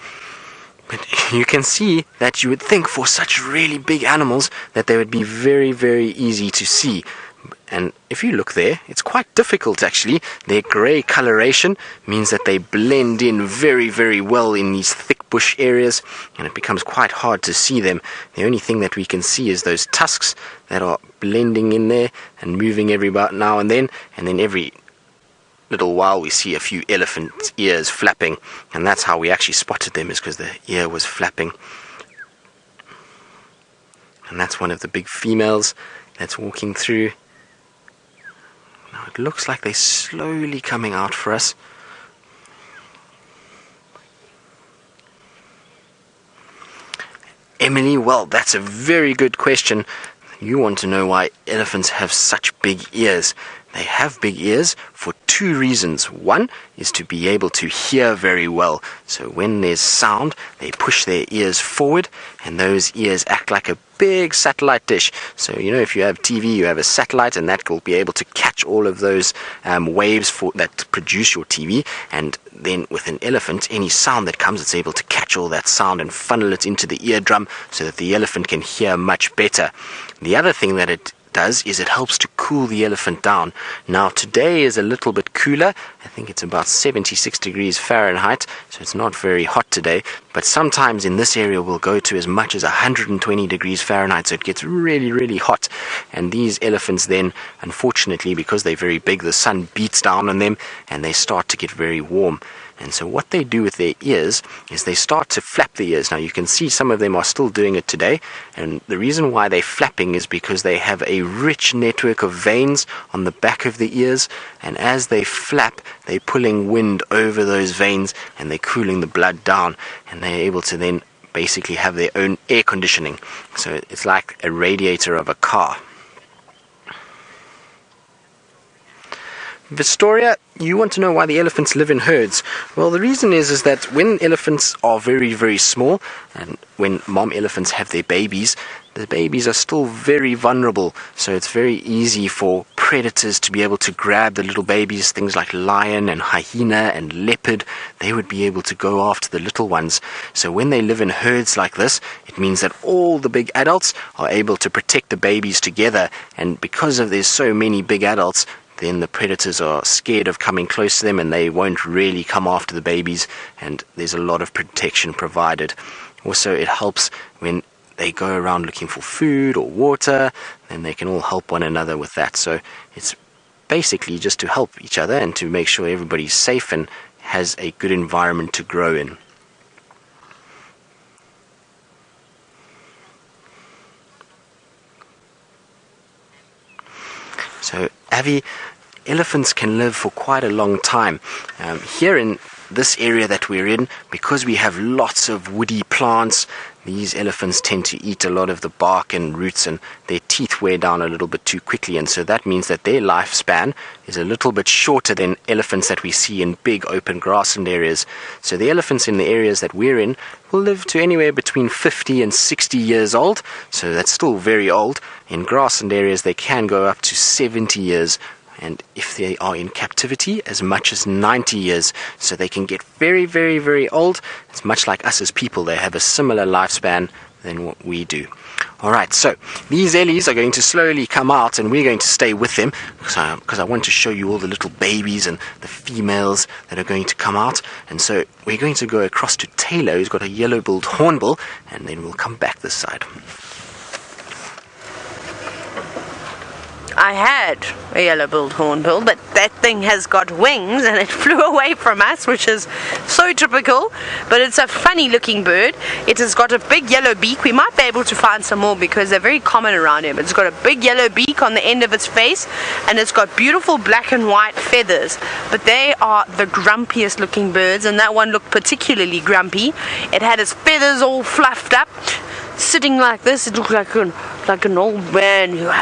But you can see that you would think for such really big animals that they would be very, very easy to see. And if you look there, it's quite difficult actually. Their grey coloration means that they blend in very, very well in these thick bush areas, and it becomes quite hard to see them. The only thing that we can see is those tusks that are blending in there and moving every about now and then every little while we see a few elephant ears flapping, and that's how we actually spotted them, is because the ear was flapping. And that's one of the big females that's walking through. Now it looks like they're slowly coming out for us. Emily, well, that's a very good question. You want to know why elephants have such big ears. They have big ears for two reasons. One is to be able to hear very well. So when there's sound, they push their ears forward, and those ears act like a big satellite dish. So, you know, if you have TV, you have a satellite, and that will be able to catch all of those waves that produce your TV. And then with an elephant, any sound that comes, it's able to catch all that sound and funnel it into the eardrum so that the elephant can hear much better. The other thing that it does is it helps to cool the elephant down. Now today is a little bit cooler. I think it's about 76 degrees Fahrenheit, so it's not very hot today, but sometimes in this area we'll go to as much as 120 degrees Fahrenheit, so it gets really, really hot. And these elephants then, unfortunately, because they're very big, the sun beats down on them and they start to get very warm. And so what they do with their ears is they start to flap the ears. Now you can see some of them are still doing it today, and the reason why they're flapping is because they have a rich network of veins on the back of the ears, and as they flap, they're pulling wind over those veins and they're cooling the blood down, and they're able to then basically have their own air conditioning. So it's like a radiator of a car. Vistoria, you want to know why the elephants live in herds. Well, the reason is that when elephants are very, very small, and when mom elephants have their babies, the babies are still very vulnerable. So it's very easy for predators to be able to grab the little babies. Things like lion and hyena and leopard, they would be able to go after the little ones. So when they live in herds like this, it means that all the big adults are able to protect the babies together. And because of there's so many big adults, then the predators are scared of coming close to them and they won't really come after the babies, and there's a lot of protection provided. Also, it helps when they go around looking for food or water, then they can all help one another with that. So it's basically just to help each other and to make sure everybody's safe and has a good environment to grow in. So, Avi, elephants can live for quite a long time. Here in this area that we're in, because we have lots of woody plants, these elephants tend to eat a lot of the bark and roots, and their teeth wear down a little bit too quickly, and so that means that their lifespan is a little bit shorter than elephants that we see in big open grassland areas. So the elephants in the areas that we're in will live to anywhere between 50 and 60 years old, so that's still very old. In grassland areas they can go up to 70 years, and if they are in captivity, as much as 90 years. So they can get very, very, very old. It's much like us as people. They have a similar lifespan than what we do. Alright, so these Ellies are going to slowly come out, and we're going to stay with them because I want to show you all the little babies and the females that are going to come out. And so we're going to go across to Tayla, who's got a yellow-billed hornbill, and then we'll come back this side. I had a yellow-billed hornbill, but that thing has got wings and it flew away from us, which is so typical. But it's a funny looking bird. It has got a big yellow beak. We might be able to find some more because they're very common around here. But it's got a big yellow beak on the end of its face, and it's got beautiful black and white feathers. But they are the grumpiest looking birds, and that one looked particularly grumpy. It had its feathers all fluffed up, sitting like this. It looked like an old man who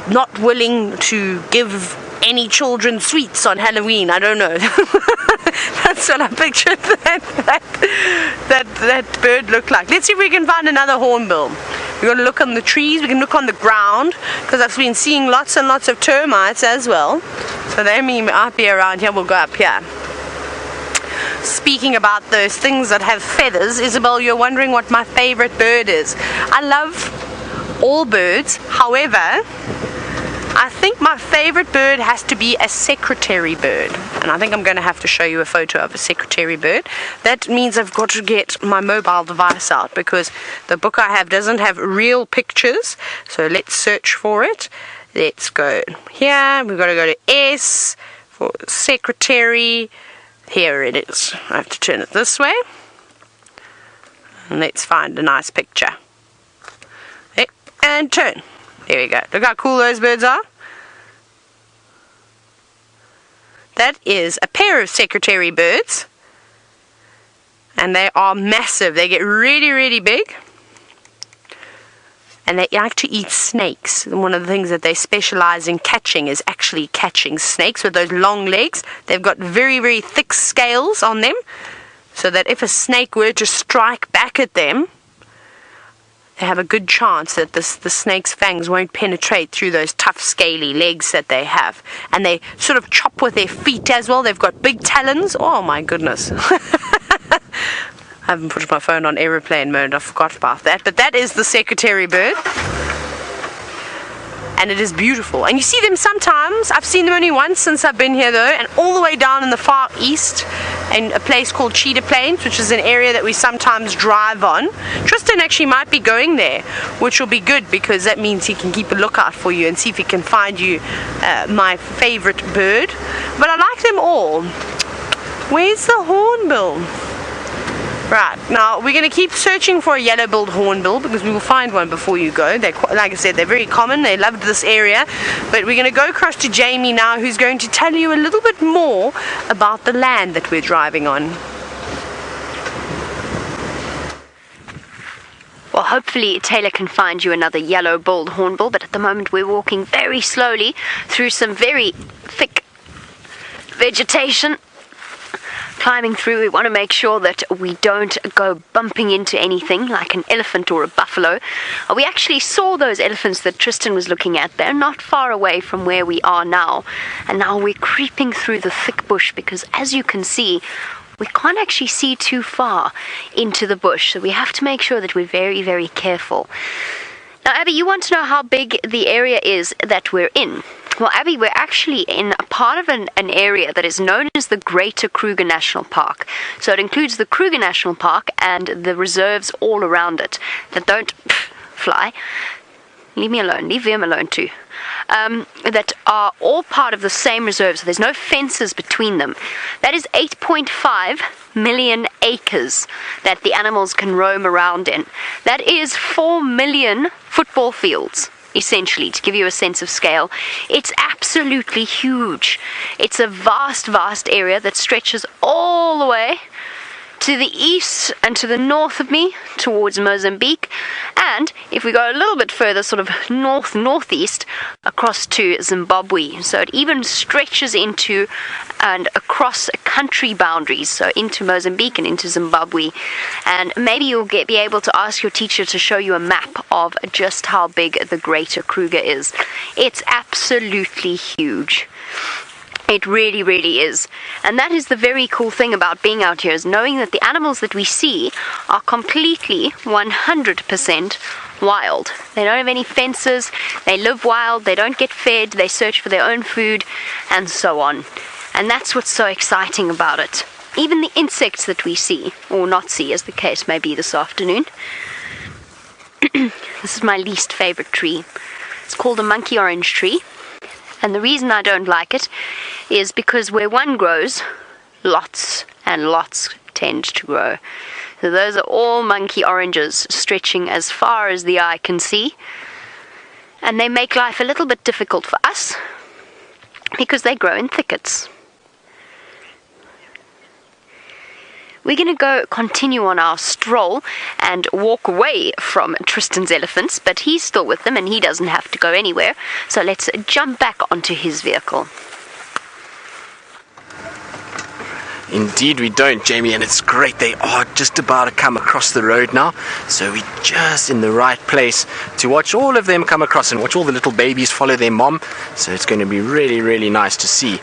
not willing to give any children sweets on Halloween. I don't know. That's what I pictured that bird looked like. Let's see if we can find another hornbill. We're going to look on the trees. We can look on the ground because I've been seeing lots and lots of termites as well. So they might be around here. We'll go up here. Speaking about those things that have feathers, Isabel, you're wondering what my favorite bird is. I love all birds. However, I think my favorite bird has to be a secretary bird, and I think I'm going to have to show you a photo of a secretary bird. That means I've got to get my mobile device out because the book I have doesn't have real pictures. So let's search for it. Let's go here. We've got to go to S for secretary. Here it is. I have to turn it this way, and let's find a nice picture. And turn. There we go. Look how cool those birds are. That is a pair of secretary birds. And they are massive. They get really, really big. And they like to eat snakes. And one of the things that they specialize in catching is actually catching snakes with those long legs. They've got very, very thick scales on them, so that if a snake were to strike back at them, they have a good chance that the snake's fangs won't penetrate through those tough scaly legs that they have. And they sort of chop with their feet as well. They've got big talons. Oh my goodness. I haven't put my phone on aeroplane mode. I forgot about that. But that is the secretary bird. and it is beautiful. And you see them sometimes. I've seen them only once since I've been here though, and all the way down in the far east in a place called Cheetah Plains, which is an area that we sometimes drive on. Tristan actually might be going there, which will be good because that means he can keep a lookout for you and see if he can find you my favorite bird. But I like them all. Where's the hornbill? Right, now we're going to keep searching for a yellow-billed hornbill because we will find one before you go. They're, like I said, they're very common. They loved this area. But we're going to go across to Jamie now, who's going to tell you a little bit more about the land that we're driving on. Well, hopefully Tayla can find you another yellow-billed hornbill, but at the moment we're walking very slowly through some very thick vegetation. Climbing through, we want to make sure that we don't go bumping into anything like an elephant or a buffalo. We actually saw those elephants that Tristan was looking at. They're not far away from where we are now. And now we're creeping through the thick bush because, as you can see, we can't actually see too far into the bush. So we have to make sure that we're very, very careful. Now, Abby, you want to know how big the area is that we're in. Well, Abby, we're actually in a part of an area that is known as the Greater Kruger National Park. So it includes the Kruger National Park and the reserves all around it that don't fly. Leave me alone. Leave them alone too. That are all part of the same reserve. So there's no fences between them. That is 8.5 million acres that the animals can roam around in. That is 4 million football fields. Essentially, to give you a sense of scale. It's absolutely huge. It's a vast, vast area that stretches all the way to the east and to the north of me, towards Mozambique, and if we go a little bit further, sort of northeast, across to Zimbabwe. So it even stretches into and across country boundaries, so into Mozambique and into Zimbabwe. And maybe you'll be able to ask your teacher to show you a map of just how big the Greater Kruger is. It's absolutely huge. It really, really is. And that is the very cool thing about being out here, is knowing that the animals that we see are completely 100% wild. They don't have any fences, they live wild, they don't get fed, they search for their own food, and so on. And that's what's so exciting about it. Even the insects that we see, or not see, as the case may be this afternoon. This is my least favorite tree. It's called a monkey orange tree. And the reason I don't like it is because where one grows, lots and lots tend to grow. So those are all monkey oranges stretching as far as the eye can see. And they make life a little bit difficult for us because they grow in thickets. We're going to go continue on our stroll and walk away from Tristan's elephants, but he's still with them and he doesn't have to go anywhere. So let's jump back onto his vehicle. Indeed we don't, Jamie, and it's great. They are just about to come across the road now, so we're just in the right place to watch all of them come across and watch all the little babies follow their mom. So it's going to be really, really nice to see.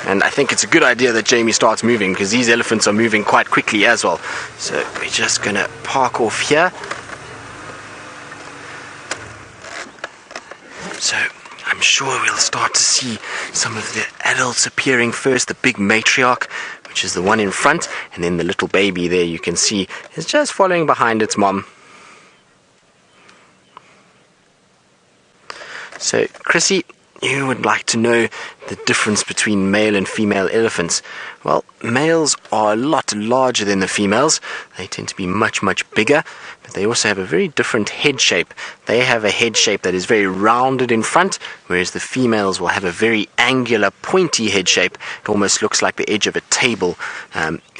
And I think it's a good idea that Jamie starts moving because these elephants are moving quite quickly as well. So we're just going to park off here. So I'm sure we'll start to see some of the adults appearing first. The big matriarch, which is the one in front, and then the little baby there you can see is just following behind its mom. So Chrissy, you would like to know the difference between male and female elephants. Well, males are a lot larger than the females. They tend to be much, much bigger, but they also have a very different head shape. They have a head shape that is very rounded in front, whereas the females will have a very angular, pointy head shape. It almost looks like the edge of a table.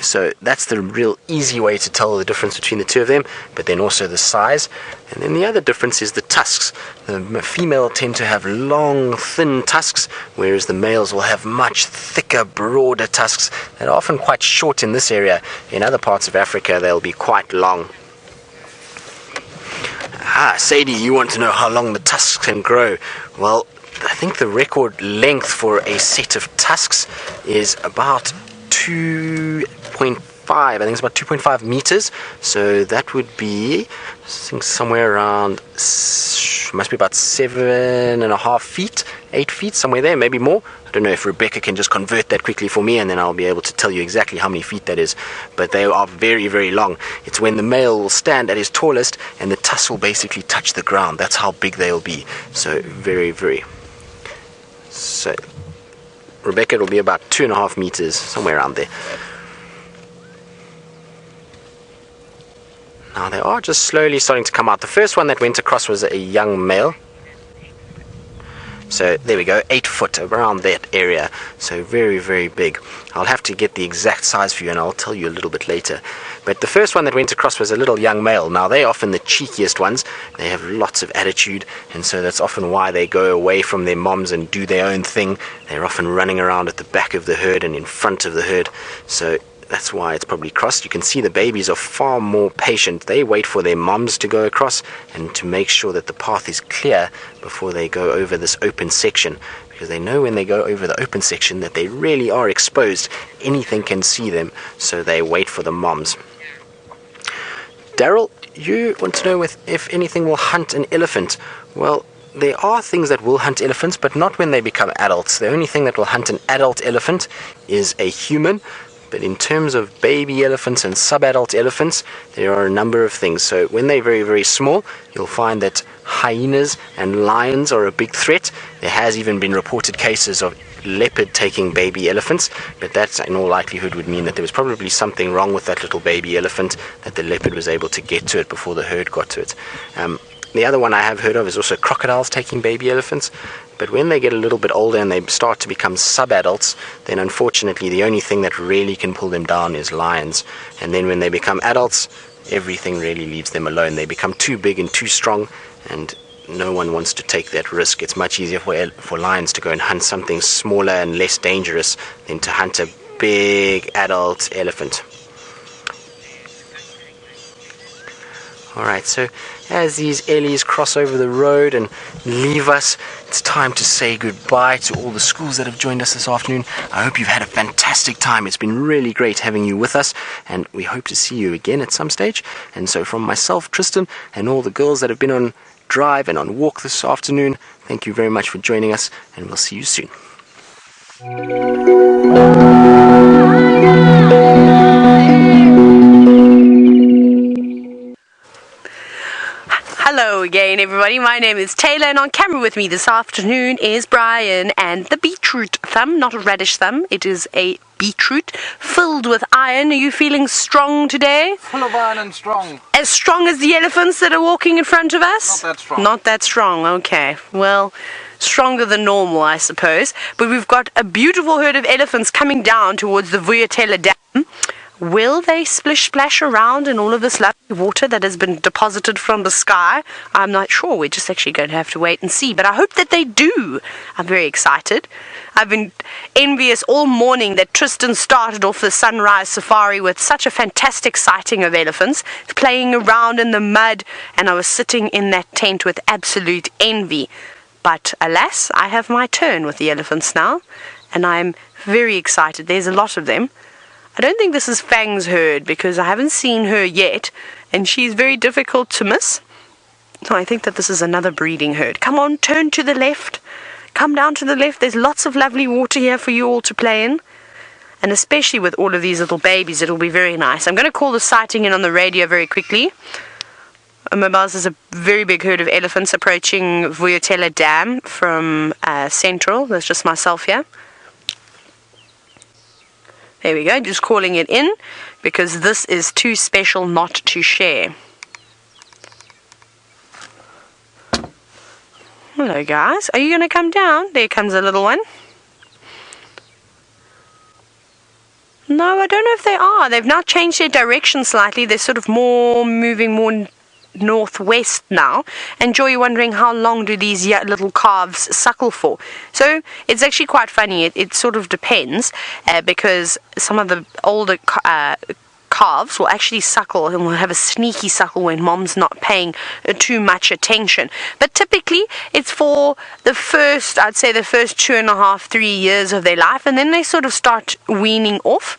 So that's the real easy way to tell the difference between the two of them, but then also the size. And then the other difference is the tusks. The female tend to have long, thin tusks, whereas the males will have much thicker, broader tusks that are often quite short in this area. In other parts of Africa, they'll be quite long. Sadie, you want to know how long the tusks can grow. Well, I think the record length for a set of tusks is about 2.5 I think it's about 2.5 meters. So that would be, I think, somewhere around, must be about 7.5 feet, 8 feet, somewhere there, maybe more. I don't know if Rebecca can just convert that quickly for me, and then I'll be able to tell you exactly how many feet that is. But they are very, very long. It's when the male will stand at his tallest and the tusks will basically touch the ground. That's how big they'll be. So very, very. So Rebecca, it'll be about 2.5 meters, somewhere around there. Now they are just slowly starting to come out. The first one that went across was a young male. So there we go, 8 foot, around that area. So very, very big. I'll have to get the exact size for you and I'll tell you a little bit later. But the first one that went across was a little young male. Now they're often the cheekiest ones. They have lots of attitude, and so that's often why they go away from their moms and do their own thing. They're often running around at the back of the herd and in front of the herd. So that's why it's probably crossed. You can see the babies are far more patient. They wait for their moms to go across and to make sure that the path is clear before they go over this open section, because they know when they go over the open section that they really are exposed. Anything can see them, so they wait for the moms. Daryl, you want to know if anything will hunt an elephant. Well, there are things that will hunt elephants, but not when they become adults. The only thing that will hunt an adult elephant is a human. But in terms of baby elephants and sub-adult elephants, there are a number of things. So when they're very, very small, you'll find that hyenas and lions are a big threat. There has even been reported cases of leopard taking baby elephants, but that in all likelihood would mean that there was probably something wrong with that little baby elephant, that the leopard was able to get to it before the herd got to it. The other one I have heard of is also crocodiles taking baby elephants. But when they get a little bit older and they start to become sub-adults, then unfortunately the only thing that really can pull them down is lions. And then when they become adults, everything really leaves them alone. They become too big and too strong, and no one wants to take that risk. It's much easier for lions to go and hunt something smaller and less dangerous than to hunt a big adult elephant. Alright, so as these Ellies cross over the road and leave us, it's time to say goodbye to all the schools that have joined us this afternoon. I hope you've had a fantastic time. It's been really great having you with us, and we hope to see you again at some stage. And so from myself, Tristan, and all the girls that have been on drive and on walk this afternoon, thank you very much for joining us, and we'll see you soon. Hello again, everybody. My name is Tayla, and on camera with me this afternoon is Brian and the beetroot thumb, not a radish thumb. It is a beetroot filled with iron. Are you feeling strong today? Full of iron and strong. As strong as the elephants that are walking in front of us? Not that strong. Not that strong, okay. Well, stronger than normal, I suppose. But we've got a beautiful herd of elephants coming down towards the Woodland Dam. Will they splish-splash around in all of this lovely water that has been deposited from the sky? I'm not sure. We're just actually going to have to wait and see. But I hope that they do. I'm very excited. I've been envious all morning that Tristan started off the sunrise safari with such a fantastic sighting of elephants, playing around in the mud, and I was sitting in that tent with absolute envy. But alas, I have my turn with the elephants now, and I'm very excited. There's a lot of them. I don't think this is Fang's herd because I haven't seen her yet, and she's very difficult to miss. So I think that this is another breeding herd. Come on, turn to the left. Come down to the left. There's lots of lovely water here for you all to play in. And especially with all of these little babies, it'll be very nice. I'm going to call the sighting in on the radio very quickly. Mobiles is a very big herd of elephants approaching Woodland Dam from Central. There's just myself here. There we go, just calling it in because this is too special not to share. Hello guys, are you going to come down? There comes a little one. No, I don't know if they are. They've now changed their direction slightly. They're sort of moving more northwest now, and Joy, you're wondering how long do these little calves suckle for. So it's actually quite funny. It sort of depends because some of the older calves will actually suckle and will have a sneaky suckle when mom's not paying too much attention. But typically it's for the first, I'd say the first 2.5, 3 years of their life, and then they sort of start weaning off.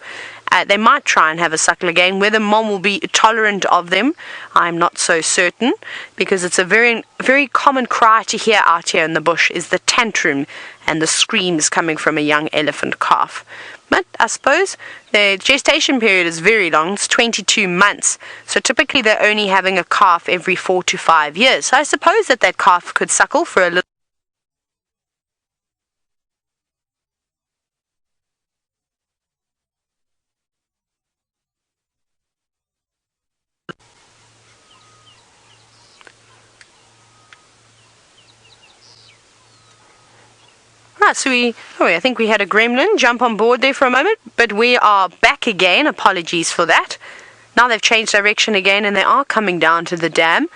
They might try and have a suckle again. Whether mom will be tolerant of them, I'm not so certain, because it's a very, very common cry to hear out here in the bush is the tantrum and the screams coming from a young elephant calf. But I suppose the gestation period is very long. It's 22 months. So typically they're only having a calf every 4 to 5 years. So I suppose that calf could suckle for a little. Right, so I think we had a gremlin jump on board there for a moment, but we are back again. Apologies for that. Now they've changed direction again and they are coming down to the dam.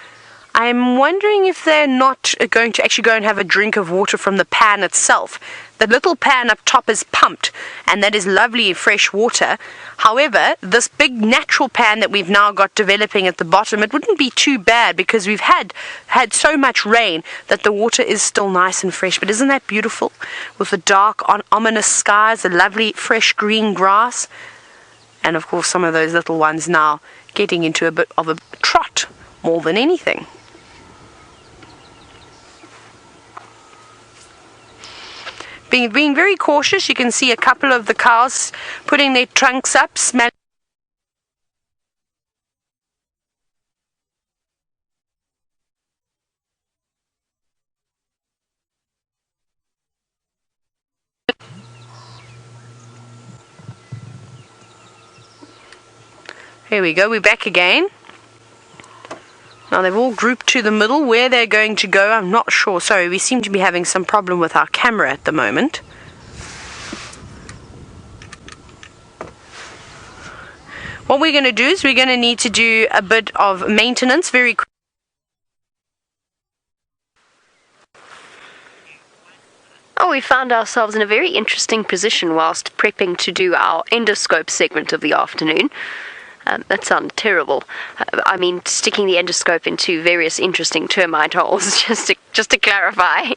I'm wondering if they're not going to actually go and have a drink of water from the pan itself. The little pan up top is pumped, and that is lovely fresh water. However, this big natural pan that we've now got developing at the bottom, it wouldn't be too bad because we've had so much rain that the water is still nice and fresh. But isn't that beautiful? With the dark, ominous skies, the lovely fresh green grass, and of course some of those little ones now getting into a bit of a trot more than anything. Being very cautious. You can see a couple of the cows putting their trunks up, smelling. Here we go, we're back again. Now they've all grouped to the middle. Where they're going to go, I'm not sure. Sorry, we seem to be having some problem with our camera at the moment. What we're going to do is we're going to need to do a bit of maintenance very quickly. Oh, we found ourselves in a very interesting position whilst prepping to do our endoscope segment of the afternoon. That sounded terrible. I mean, sticking the endoscope into various interesting termite holes, just to clarify.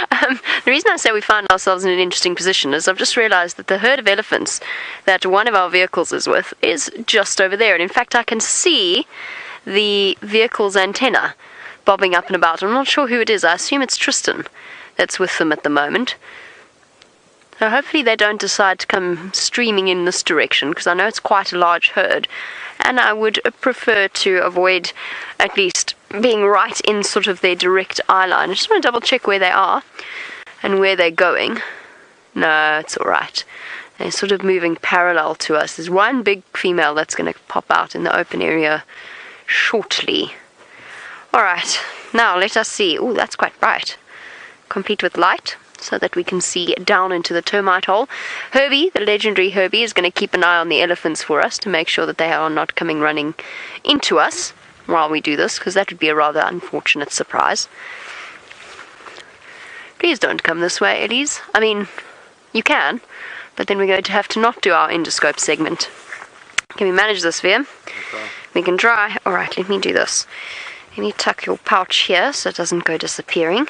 The reason I say we found ourselves in an interesting position is I've just realized that the herd of elephants that one of our vehicles is with is just over there. And in fact, I can see the vehicle's antenna bobbing up and about. I'm not sure who it is. I assume it's Tristan that's with them at the moment. So hopefully they don't decide to come streaming in this direction, because I know it's quite a large herd, and I would prefer to avoid at least being right in sort of their direct eye line. I just want to double check where they are and where they're going. No, it's alright. They're sort of moving parallel to us. There's one big female that's going to pop out in the open area shortly. Alright, now let us see. Oh, that's quite bright. Complete with light, so that we can see down into the termite hole. Herbie, the legendary Herbie, is going to keep an eye on the elephants for us to make sure that they are not coming running into us while we do this, because that would be a rather unfortunate surprise. Please don't come this way, Ellies. I mean, you can, but then we're going to have to not do our endoscope segment. Can we manage this, Veer? Okay. We can try. Alright, let me do this. Let me tuck your pouch here so it doesn't go disappearing.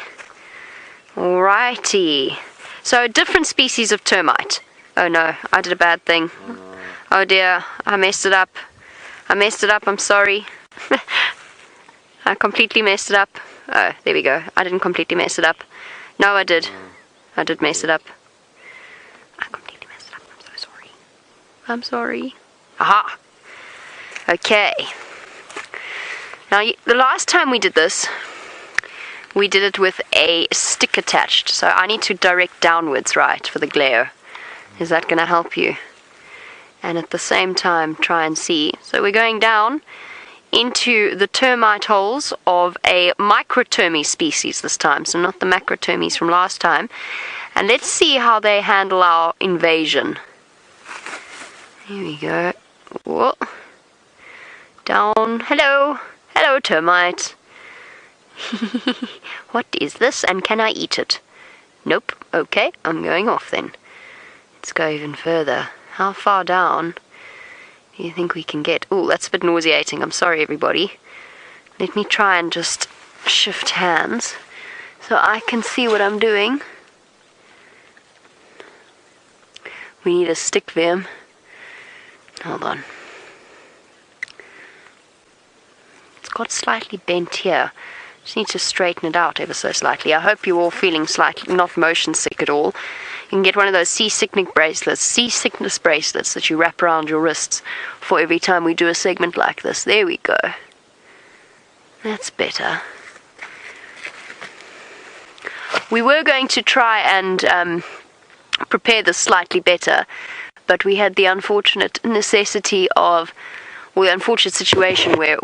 Alrighty. So, different species of termite. Oh no, I did a bad thing. Oh dear, I messed it up. I'm sorry. I completely messed it up. Oh, there we go. I didn't completely mess it up. No, I did. I did mess it up. I completely messed it up. I'm so sorry. I'm sorry. Aha! Okay. Now, the last time we did this, we did it with a stick attached, so I need to direct downwards, right, for the glare. Is that going to help you? And at the same time, try and see. So we're going down into the termite holes of a microtermes species this time, so not the macrotermes from last time. And let's see how they handle our invasion. Here we go. Whoa. Down. Hello. Hello, termite. What is this, and can I eat it? Nope. Okay, I'm going off then. Let's go even further. How far down do you think we can get? Oh, that's a bit nauseating. I'm sorry, everybody. Let me try and just shift hands so I can see what I'm doing. We need a stick, Vim. Hold on. It's got slightly bent here. Just need to straighten it out ever so slightly. I hope you're all feeling slightly not motion sick at all. You can get one of those seasickness bracelets that you wrap around your wrists for every time we do a segment like this. There we go. That's better. We were going to try and prepare this slightly better, but we had the unfortunate necessity of, or the unfortunate situation where,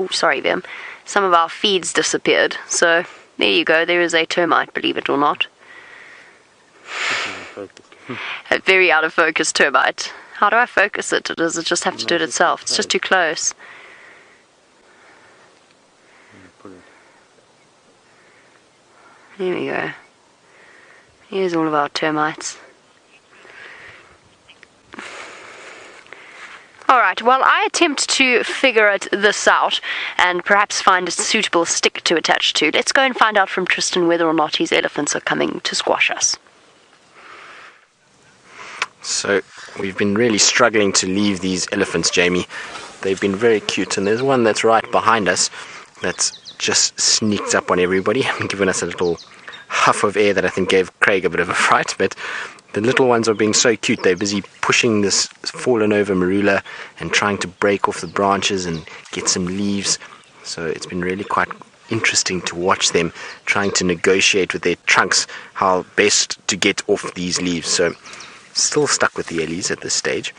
some of our feeds disappeared. So there you go, there is a termite, believe it or not. A very out of focus termite. How do I focus it? Or does it just have to do it itself? It's just too close. There we go. Here's all of our termites. Alright, well, I attempt to figure this out and perhaps find a suitable stick to attach to. Let's go and find out from Tristan whether or not his elephants are coming to squash us. So, we've been really struggling to leave these elephants, Jamie. They've been very cute, and there's one that's right behind us that's just sneaked up on everybody and given us a little huff of air that I think gave Craig a bit of a fright, but the little ones are being so cute. They're busy pushing this fallen over marula and trying to break off the branches and get some leaves. So it's been really quite interesting to watch them trying to negotiate with their trunks how best to get off these leaves. So still stuck with the Ellies at this stage.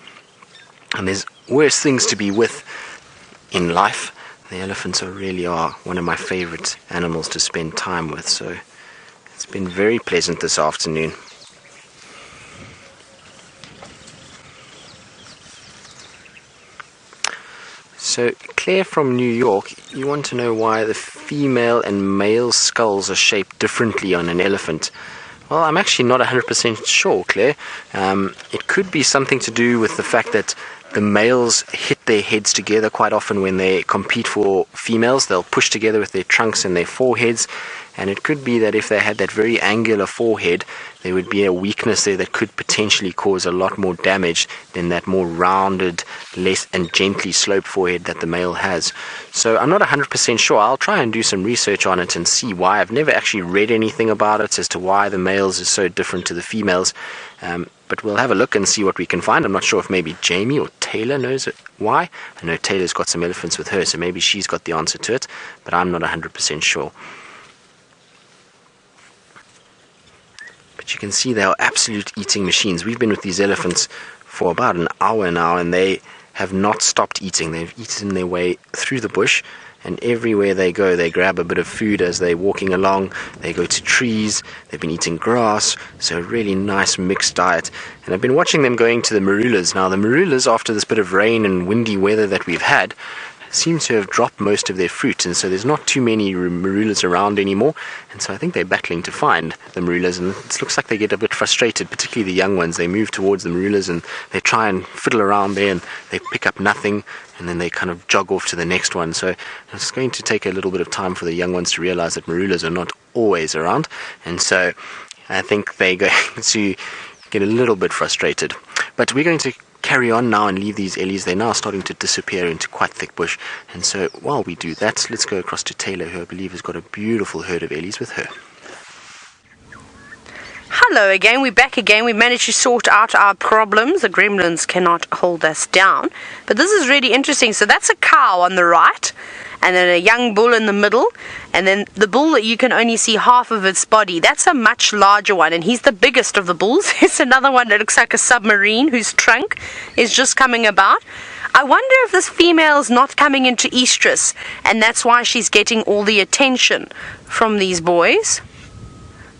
And there's worse things to be with in life. The elephants really are one of my favorite animals to spend time with. So it's been very pleasant this afternoon. So, Claire from New York, you want to know why the female and male skulls are shaped differently on an elephant. Well, I'm actually not 100% sure, Claire. It could be something to do with the fact that the males hit their heads together quite often when they compete for females. They'll push together with their trunks and their foreheads. And it could be that if they had that very angular forehead, there would be a weakness there that could potentially cause a lot more damage than that more rounded, less and gently sloped forehead that the male has. So I'm not 100% sure. I'll try and do some research on it and see why. I've never actually read anything about it as to why the males is so different to the females. But we'll have a look and see what we can find. I'm not sure if maybe Jamie or Tayla knows why. I know Taylor's got some elephants with her, so maybe she's got the answer to it, but I'm not 100% sure. But you can see they are absolute eating machines. We've been with these elephants for about an hour now, and they have not stopped eating. They've eaten their way through the bush, and everywhere they go, they grab a bit of food as they're walking along. They go to trees. They've been eating grass, so a really nice mixed diet. And I've been watching them going to the marulas. Now, the marulas, after this bit of rain and windy weather that we've had, seem to have dropped most of their fruit, and so there's not too many marulas around anymore, and so I think they're battling to find the marulas, and it looks like they get a bit frustrated, particularly the young ones. They move towards the marulas and they try and fiddle around there, and they pick up nothing, and then they kind of jog off to the next one. So it's going to take a little bit of time for the young ones to realize that marulas are not always around, and so I think they're going to get a little bit frustrated. But we're going to carry on now and leave these Ellies. They're now starting to disappear into quite thick bush, and so while we do that, let's go across to Tayla, who I believe has got a beautiful herd of Ellies with her. Hello again, we're back again. We managed to sort out our problems. The gremlins cannot hold us down, but this is really interesting. So that's a cow on the right, and then a young bull in the middle, and then the bull that you can only see half of its body. That's a much larger one, and he's the biggest of the bulls. There's another one that looks like a submarine whose trunk is just coming about. I wonder if this female's not coming into estrus, and that's why she's getting all the attention from these boys.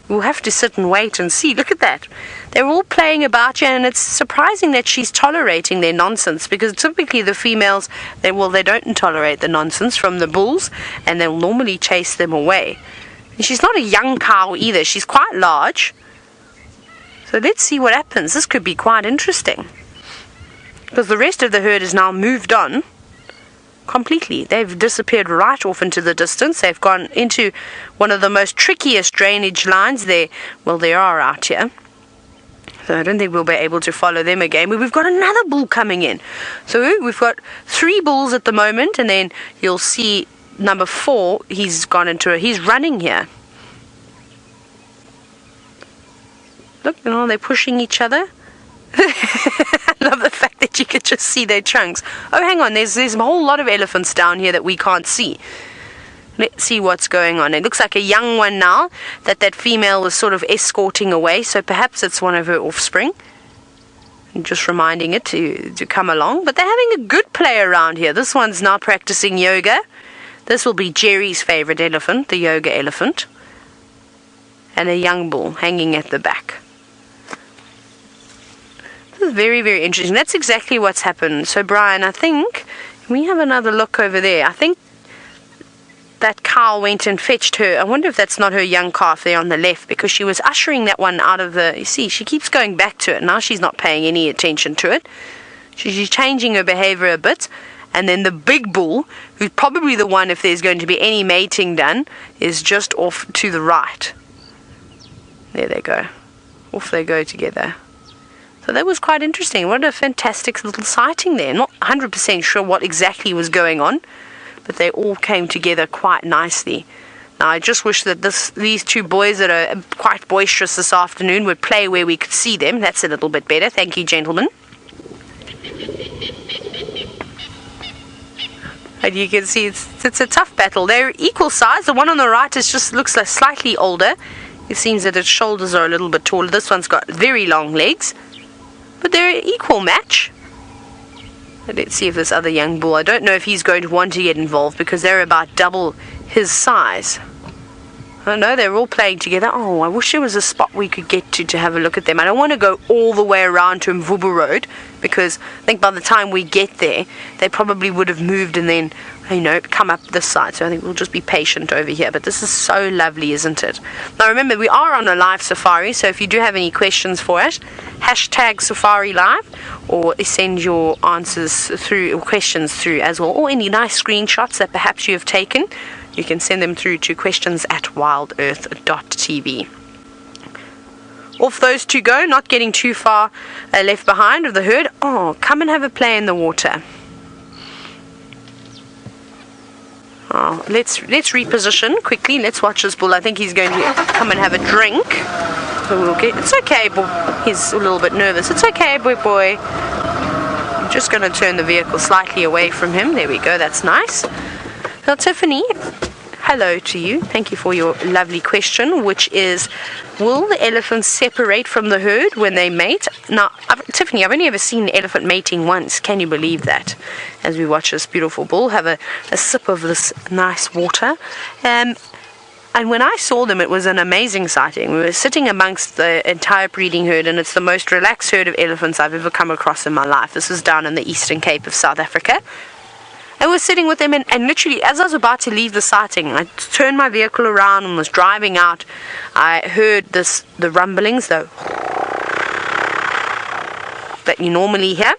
We'll have to sit and wait and see. Look at that. They're all playing about you, and it's surprising that she's tolerating their nonsense, because typically the females, they don't tolerate the nonsense from the bulls, and they'll normally chase them away. And she's not a young cow either. She's quite large. So let's see what happens. This could be quite interesting, because the rest of the herd is now moved on completely. They've disappeared right off into the distance. They've gone into one of the most trickiest drainage lines there. Well, there are out here. So I don't think we'll be able to follow them again. But we've got another bull coming in. So we've got 3 bulls at the moment, and then you'll see number 4, he's running here. Look, they're pushing each other. I love the fact that you could just see their trunks. Oh, hang on, there's a whole lot of elephants down here that we can't see. Let's see what's going on. It looks like a young one now that female is sort of escorting away, so perhaps it's one of her offspring. And just reminding it to come along. But they're having a good play around here. This one's now practicing yoga. This will be Jerry's favorite elephant, the yoga elephant. And a young bull hanging at the back. This is very, very interesting. That's exactly what's happened. So, Brian, I think we have another look over there. I think that cow went and fetched her. I wonder if that's not her young calf there on the left, because she was ushering that one out of the... You see, she keeps going back to it. Now she's not paying any attention to it. She's changing her behavior a bit. And then the big bull, who's probably the one, if there's going to be any mating done, is just off to the right. There they go. Off they go together. So that was quite interesting. What a fantastic little sighting there. Not 100% sure what exactly was going on, but they all came together quite nicely. Now, I just wish that these 2 boys that are quite boisterous this afternoon would play where we could see them. That's a little bit better. Thank you, gentlemen. And you can see it's a tough battle. They're equal size. The one on the right looks like slightly older. It seems that its shoulders are a little bit taller. This one's got very long legs. But they're an equal match. Let's see if this other young bull, I don't know if he's going to want to get involved, because they're about double his size. I don't know, they're all playing together. Oh, I wish there was a spot we could get to have a look at them. I don't want to go all the way around to Mvubu Road, because I think by the time we get there, they probably would have moved and then, come up this side. So I think we'll just be patient over here. But this is so lovely, isn't it? Now remember, we are on a live safari, so if you do have any questions for us, hashtag Safari Live, or send your answers through, or questions through as well, or any nice screenshots that perhaps you have taken. You can send them through to questions@WildEarthTV. Off those 2 go, not getting too far left behind of the herd. Oh, come and have a play in the water. Oh, let's reposition quickly. Let's watch this bull. I think he's going to come and have a drink. So it's okay, boy. He's a little bit nervous. It's okay, boy. I'm just going to turn the vehicle slightly away from him. There we go. That's nice. Now, Tiffany, hello to you. Thank you for your lovely question, which is, will the elephants separate from the herd when they mate? Now, Tiffany, I've only ever seen an elephant mating once. Can you believe that? As we watch this beautiful bull have a sip of this nice water. And when I saw them, it was an amazing sighting. We were sitting amongst the entire breeding herd, and it's the most relaxed herd of elephants I've ever come across in my life. This was down in the Eastern Cape of South Africa. I was sitting with them, and literally, as I was about to leave the sighting, I turned my vehicle around and was driving out. I heard the rumblings, though, that you normally hear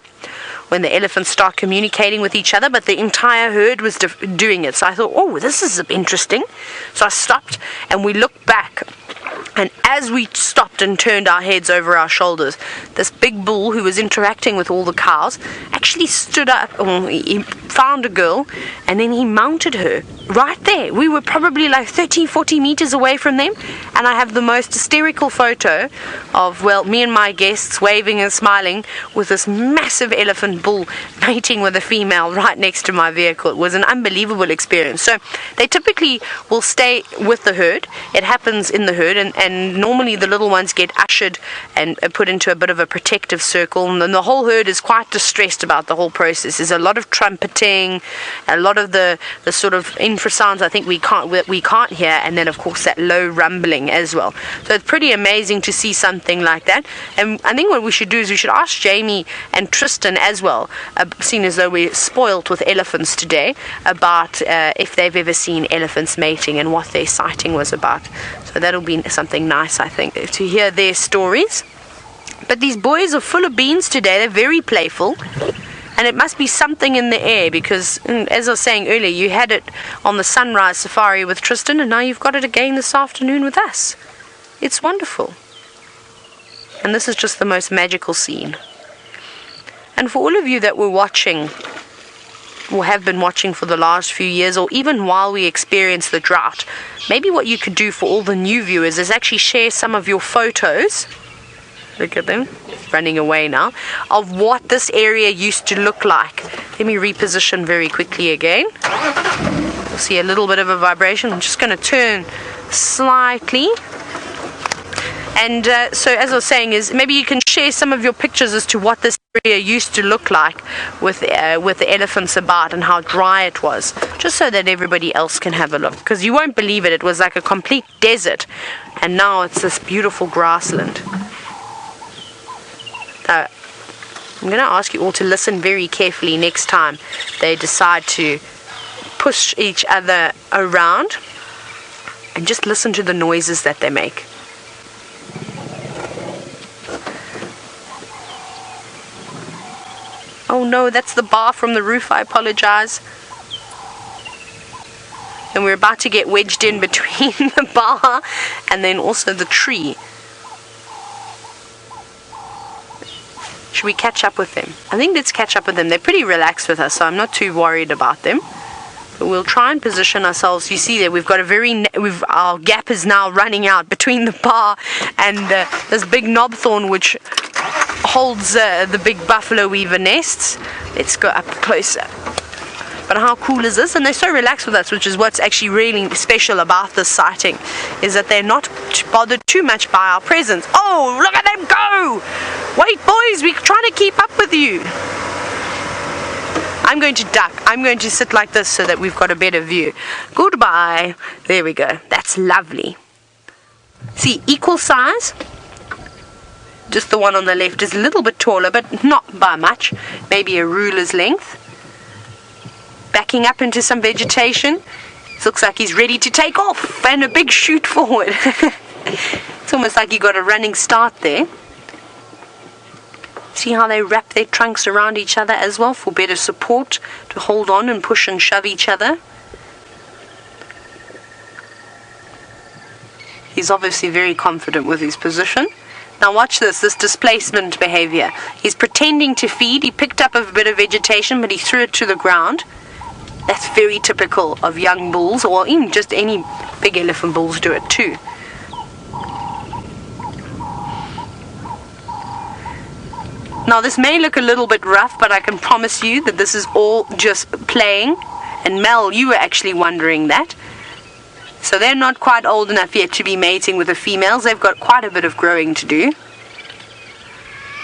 when the elephants start communicating with each other, but the entire herd was doing it. So I thought, oh, this is interesting. So I stopped, and we looked back. And as we stopped and turned our heads over our shoulders, this big bull who was interacting with all the cows actually stood up. He found a girl, and then he mounted her right there. We were probably like 30-40 meters away from them, and I have the most hysterical photo of, me and my guests waving and smiling with this massive elephant bull mating with a female right next to my vehicle. It was an unbelievable experience. So they typically will stay with the herd. It happens in the herd, and normally the little ones get ushered and put into a bit of a protective circle, and then the whole herd is quite distressed about the whole process. There's a lot of trumpeting, a lot of the sort of infrasounds I think we can't hear, and then of course that low rumbling as well. So it's pretty amazing to see something like that. And I think what we should do is we should ask Jamie and Tristan as well, seeing as though we're spoilt with elephants today, about if they've ever seen elephants mating and what their sighting was about. So that'll be something nice, I think, to hear their stories. But these boys are full of beans today. They're very playful. And it must be something in the air, because, as I was saying earlier, you had it on the sunrise safari with Tristan, and now you've got it again this afternoon with us. It's wonderful. And this is just the most magical scene. And for all of you that were watching, or have been watching for the last few years, or even while we experience the drought, maybe what you could do for all the new viewers is actually share some of your photos. Look at them, running away now, of what this area used to look like. Let me reposition very quickly again. You'll see a little bit of a vibration. I'm just going to turn slightly. And so as I was saying, is maybe you can share some of your pictures as to what this area used to look like with the elephants about and how dry it was, just so that everybody else can have a look. Because you won't believe it, it was like a complete desert, and now it's this beautiful grassland. I'm going to ask you all to listen very carefully next time they decide to push each other around, and just listen to the noises that they make. Oh no, that's the bar from the roof, I apologize. And we're about to get wedged in between the bar and then also the tree. Should we catch up with them? I think let's catch up with them. They're pretty relaxed with us, so I'm not too worried about them. But we'll try and position ourselves. You see that we've got our gap is now running out between the bar and this big knobthorn which holds the big buffalo weaver nests. Let's go up closer. But how cool is this? And they're so relaxed with us, which is what's actually really special about this sighting, is that they're not bothered too much by our presence. Oh, look at them go! Wait, boys, we're trying to keep up with you. I'm going to duck. I'm going to sit like this so that we've got a better view. Goodbye. There we go. That's lovely. See, equal size. Just the one on the left is a little bit taller, but not by much. Maybe a ruler's length. Backing up into some vegetation. It looks like he's ready to take off, and a big shoot forward. It's almost like you got a running start there. See how they wrap their trunks around each other as well for better support, to hold on and push and shove each other. He's obviously very confident with his position. Now watch this displacement behavior. He's pretending to feed. He picked up a bit of vegetation, but he threw it to the ground. That's very typical of young bulls, or even just any big elephant bulls do it too. Now this may look a little bit rough, but I can promise you that this is all just playing. And Mel, you were actually wondering that. So they're not quite old enough yet to be mating with the females. They've got quite a bit of growing to do.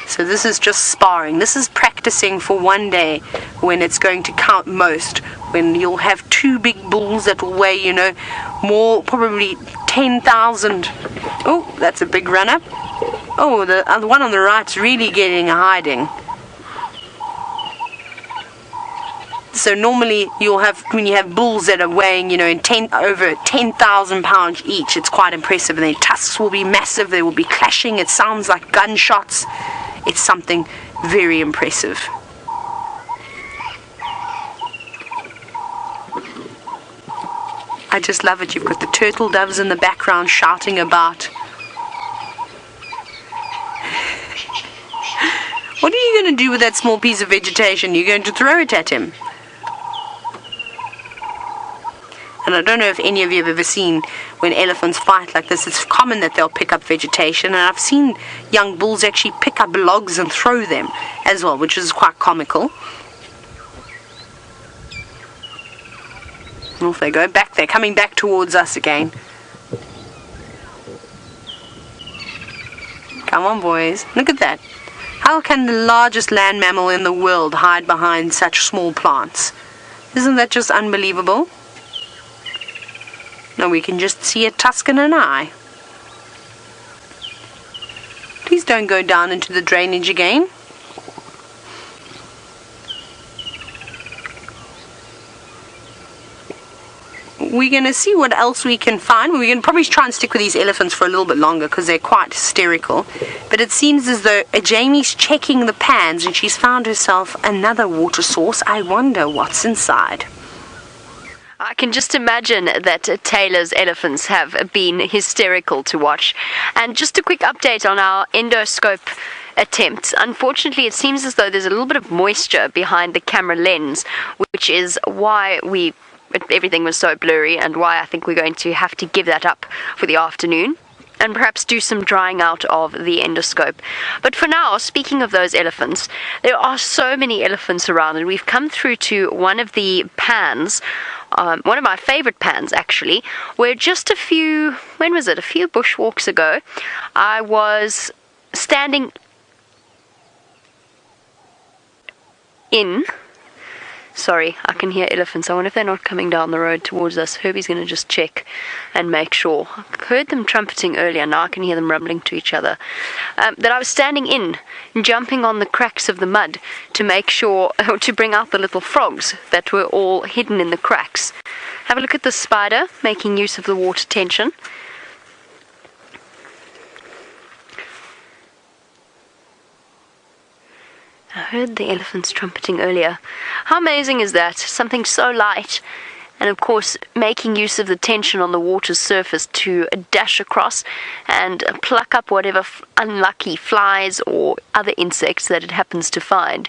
So this is just sparring. This is practicing for one day when it's going to count most. When you'll have two big bulls that will weigh, more, probably 10,000. Oh, that's a big run up. Oh, the one on the right's really getting a hiding. So normally you'll have, when you have bulls that are weighing, over 10,000 pounds each, it's quite impressive. And their tusks will be massive. They will be clashing. It sounds like gunshots. It's something very impressive. I just love it. You've got the turtle doves in the background shouting about. What are you going to do with that small piece of vegetation? You're going to throw it at him. And I don't know if any of you have ever seen when elephants fight like this. It's common that they'll pick up vegetation, and I've seen young bulls actually pick up logs and throw them as well, which is quite comical. And off they go, back there, coming back towards us again. Come on, boys. Look at that. How can the largest land mammal in the world hide behind such small plants? Isn't that just unbelievable? Now we can just see a tusk and an eye. Please don't go down into the drainage again. We're going to see what else we can find. We're going to probably try and stick with these elephants for a little bit longer because they're quite hysterical. But it seems as though Jamie's checking the pans and she's found herself another water source. I wonder what's inside. I can just imagine that Taylor's elephants have been hysterical to watch. And just a quick update on our endoscope attempts. Unfortunately, it seems as though there's a little bit of moisture behind the camera lens, which is why everything was so blurry, and why I think we're going to have to give that up for the afternoon and perhaps do some drying out of the endoscope. But for now, speaking of those elephants, there are so many elephants around, and we've come through to one of the pans, one of my favorite pans actually, where just a few bushwalks ago, I was standing in. Sorry, I can hear elephants. I wonder if they're not coming down the road towards us. Herbie's going to just check and make sure. I heard them trumpeting earlier. Now I can hear them rumbling to each other. That I was standing in, jumping on the cracks of the mud to make sure, to bring out the little frogs that were all hidden in the cracks. Have a look at the spider, making use of the water tension. I heard the elephants trumpeting earlier. How amazing is that? Something so light, and of course making use of the tension on the water's surface to dash across and pluck up whatever unlucky flies or other insects that it happens to find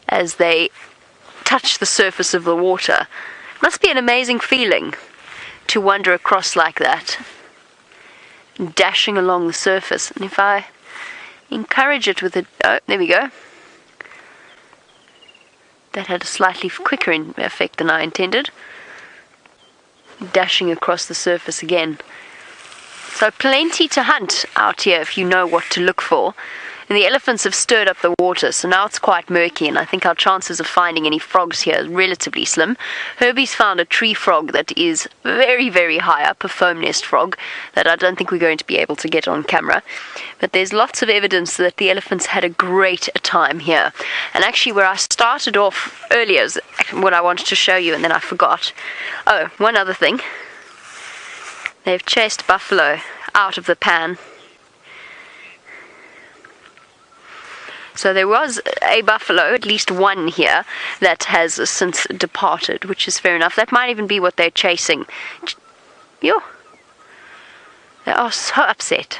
as they touch the surface of the water. It must be an amazing feeling to wander across like that, dashing along the surface. And if I encourage it with oh, there we go. That had a slightly quicker effect than I intended. Dashing across the surface again. So plenty to hunt out here if you know what to look for. And the elephants have stirred up the water, so now it's quite murky, and I think our chances of finding any frogs here is relatively slim. Herbie's found a tree frog that is very, very high up, a foam nest frog, that I don't think we're going to be able to get on camera. But there's lots of evidence that the elephants had a great time here. And actually, where I started off earlier is what I wanted to show you, and then I forgot. Oh, one other thing. They've chased buffalo out of the pan. So there was a buffalo, at least one here, that has since departed, which is fair enough. That might even be what they're chasing. Yo, they are so upset.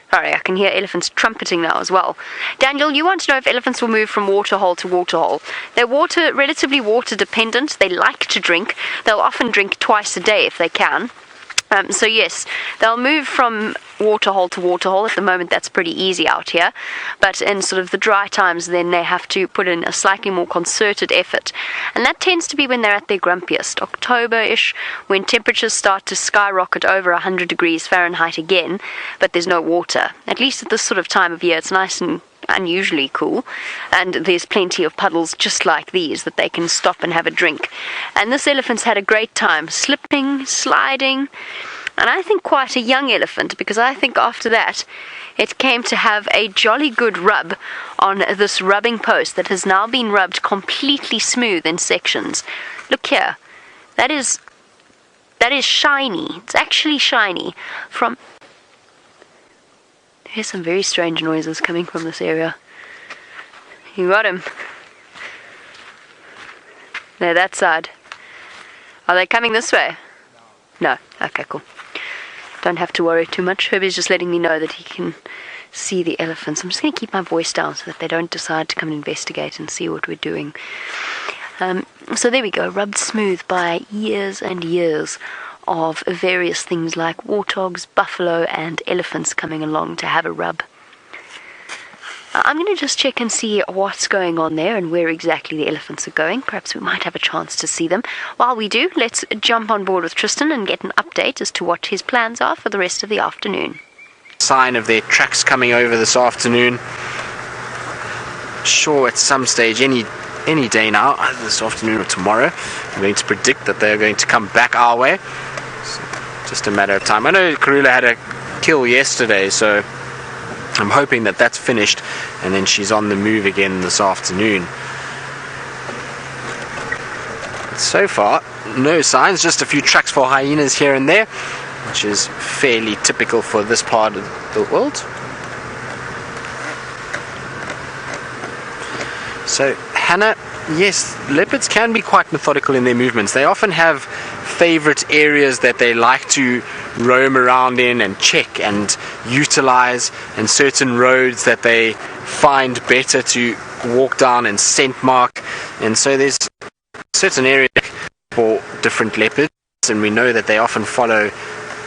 Sorry, I can hear elephants trumpeting now as well. Daniel, you want to know if elephants will move from waterhole to waterhole. They're relatively water dependent. They like to drink. They'll often drink twice a day if they can. So yes, they'll move from waterhole to waterhole. At the moment that's pretty easy out here, but in sort of the dry times then they have to put in a slightly more concerted effort, and that tends to be when they're at their grumpiest, October-ish, when temperatures start to skyrocket over 100 degrees Fahrenheit again, but there's no water. At least at this sort of time of year it's nice and unusually cool, and there's plenty of puddles just like these that they can stop and have a drink. And this elephant's had a great time slipping, sliding, and I think quite a young elephant, because I think after that it came to have a jolly good rub on this rubbing post that has now been rubbed completely smooth in sections. Look here, that is shiny. It's actually shiny. Here's some very strange noises coming from this area. You got him. No, that side. Are they coming this way? No. Okay, cool. Don't have to worry too much. Herbie's just letting me know that he can see the elephants. I'm just going to keep my voice down so that they don't decide to come and investigate and see what we're doing. So there we go, rubbed smooth by years and years of various things like warthogs, buffalo and elephants coming along to have a rub. I'm going to just check and see what's going on there and where exactly the elephants are going. Perhaps we might have a chance to see them. While we do, let's jump on board with Tristan and get an update as to what his plans are for the rest of the afternoon. Sign of their tracks coming over this afternoon. Sure, at some stage, any day now, either this afternoon or tomorrow, I'm going to predict that they're going to come back our way. Just a matter of time. I know Karula had a kill yesterday, so I'm hoping that that's finished and then she's on the move again this afternoon. But so far, no signs, just a few tracks for hyenas here and there, which is fairly typical for this part of the world. So Hannah yes, leopards can be quite methodical in their movements. They often have favorite areas that they like to roam around in and check and utilize, and certain roads that they find better to walk down and scent mark. And so there's certain areas for different leopards, and we know that they often follow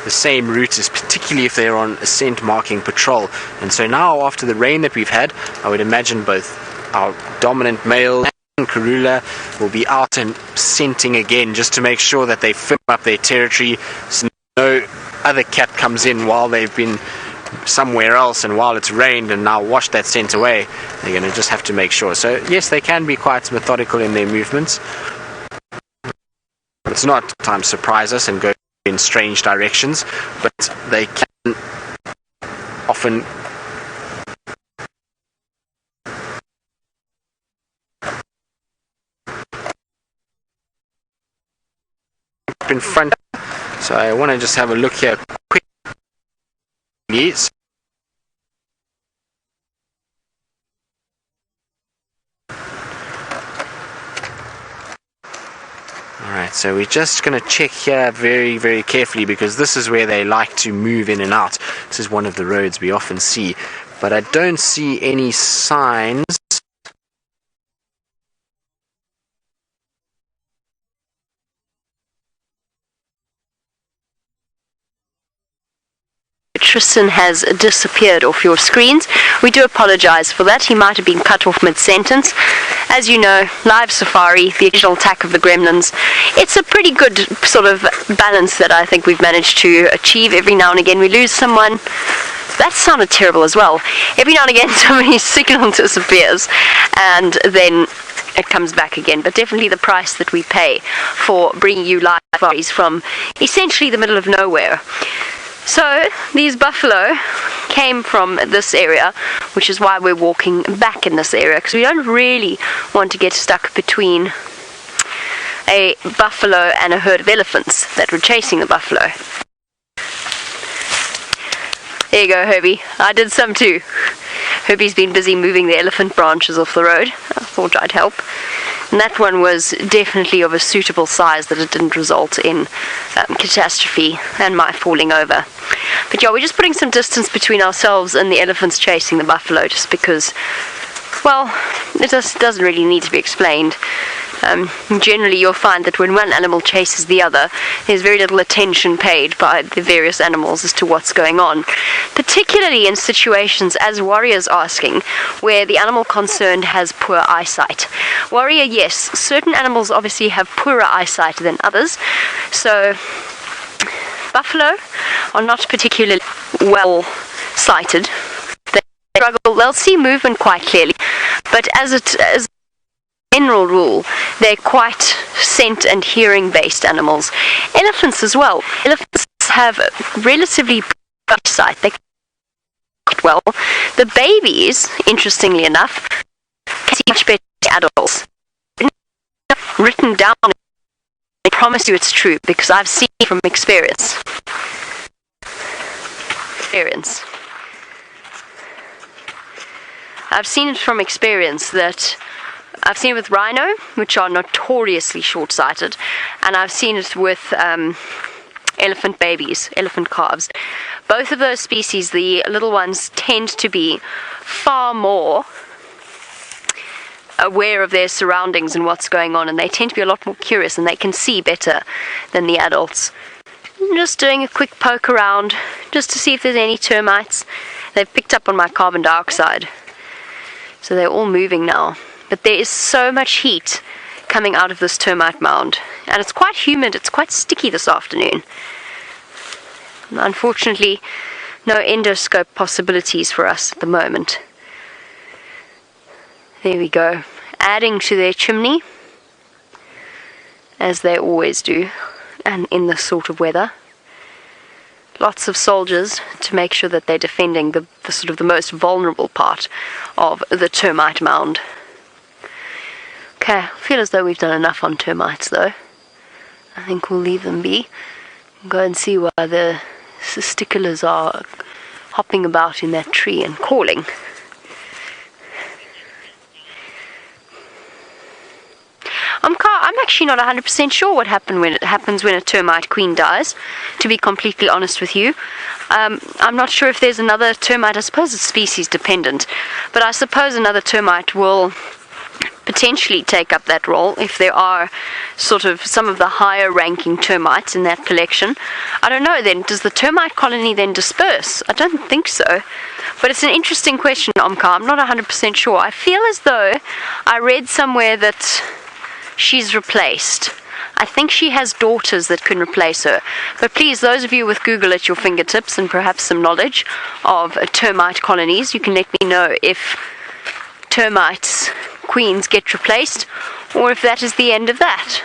the same route, as particularly if they're on a scent marking patrol. And so now, after the rain that we've had, I would imagine both our dominant male and Karula will be out and scenting again, just to make sure that they firm up their territory so no other cat comes in while they've been somewhere else, and while it's rained and now washed that scent away. They're going to just have to make sure. So yes, they can be quite methodical in their movements. It's not at times surprise us and go in strange directions, but they can often in front. So I want to just have a look here quickly. Alright, so we're just going to check here very, very carefully, because this is where they like to move in and out. This is one of the roads we often see, but I don't see any signs. Tristan has disappeared off your screens. We do apologize for that. He might have been cut off mid-sentence. As you know, live safari, the occasional attack of the gremlins, it's a pretty good sort of balance that I think we've managed to achieve. Every now and again we lose someone. That sounded terrible as well. Every now and again somebody's signal disappears and then it comes back again. But definitely the price that we pay for bringing you live safaris from essentially the middle of nowhere. So these buffalo came from this area, which is why we're walking back in this area, because we don't really want to get stuck between a buffalo and a herd of elephants that were chasing the buffalo. There you go, Herbie. I did some too. Herbie's been busy moving the elephant branches off the road. I thought I'd help. And that one was definitely of a suitable size that it didn't result in catastrophe and my falling over. But yeah, we're just putting some distance between ourselves and the elephants chasing the buffalo, just because, well, it just doesn't really need to be explained. Generally you'll find that when one animal chases the other, there's very little attention paid by the various animals as to what's going on, particularly in situations, as Warrior's asking, where the animal concerned has poor eyesight. Warrior, yes, certain animals obviously have poorer eyesight than others, so buffalo are not particularly well sighted. They struggle, they'll see movement quite clearly, but as general rule, they're quite scent and hearing based animals. Elephants as well. Elephants have relatively poor sight. They quite well. The babies, interestingly enough, can see much better than adults. Written down, I promise you it's true, because I've seen it from experience. I've seen it from experience that I've seen it with rhino, which are notoriously short-sighted, and I've seen it with elephant babies, elephant calves. Both of those species, the little ones, tend to be far more aware of their surroundings and what's going on, and they tend to be a lot more curious, and they can see better than the adults. I'm just doing a quick poke around, just to see if there's any termites. They've picked up on my carbon dioxide, so they're all moving now. But there is so much heat coming out of this termite mound, and it's quite humid, it's quite sticky this afternoon. Unfortunately, no endoscope possibilities for us at the moment. There we go, adding to their chimney, as they always do, and in this sort of weather. Lots of soldiers to make sure that they're defending the sort of the most vulnerable part of the termite mound. Okay, I feel as though we've done enough on termites though. I think we'll leave them be. Go and see why the cisticolas are hopping about in that tree and calling. actually not 100% sure what happens when a termite queen dies, to be completely honest with you. I'm not sure if there's another termite. I suppose it's species dependent, but I suppose another termite will potentially take up that role if there are sort of some of the higher ranking termites in that collection. I don't know then, does the termite colony then disperse? I don't think so. But it's an interesting question, Omka. I'm not 100% sure. I feel as though I read somewhere that she's replaced. I think she has daughters that can replace her. But please, those of you with Google at your fingertips and perhaps some knowledge of termite colonies, you can let me know if termites queens get replaced or if that is the end of that.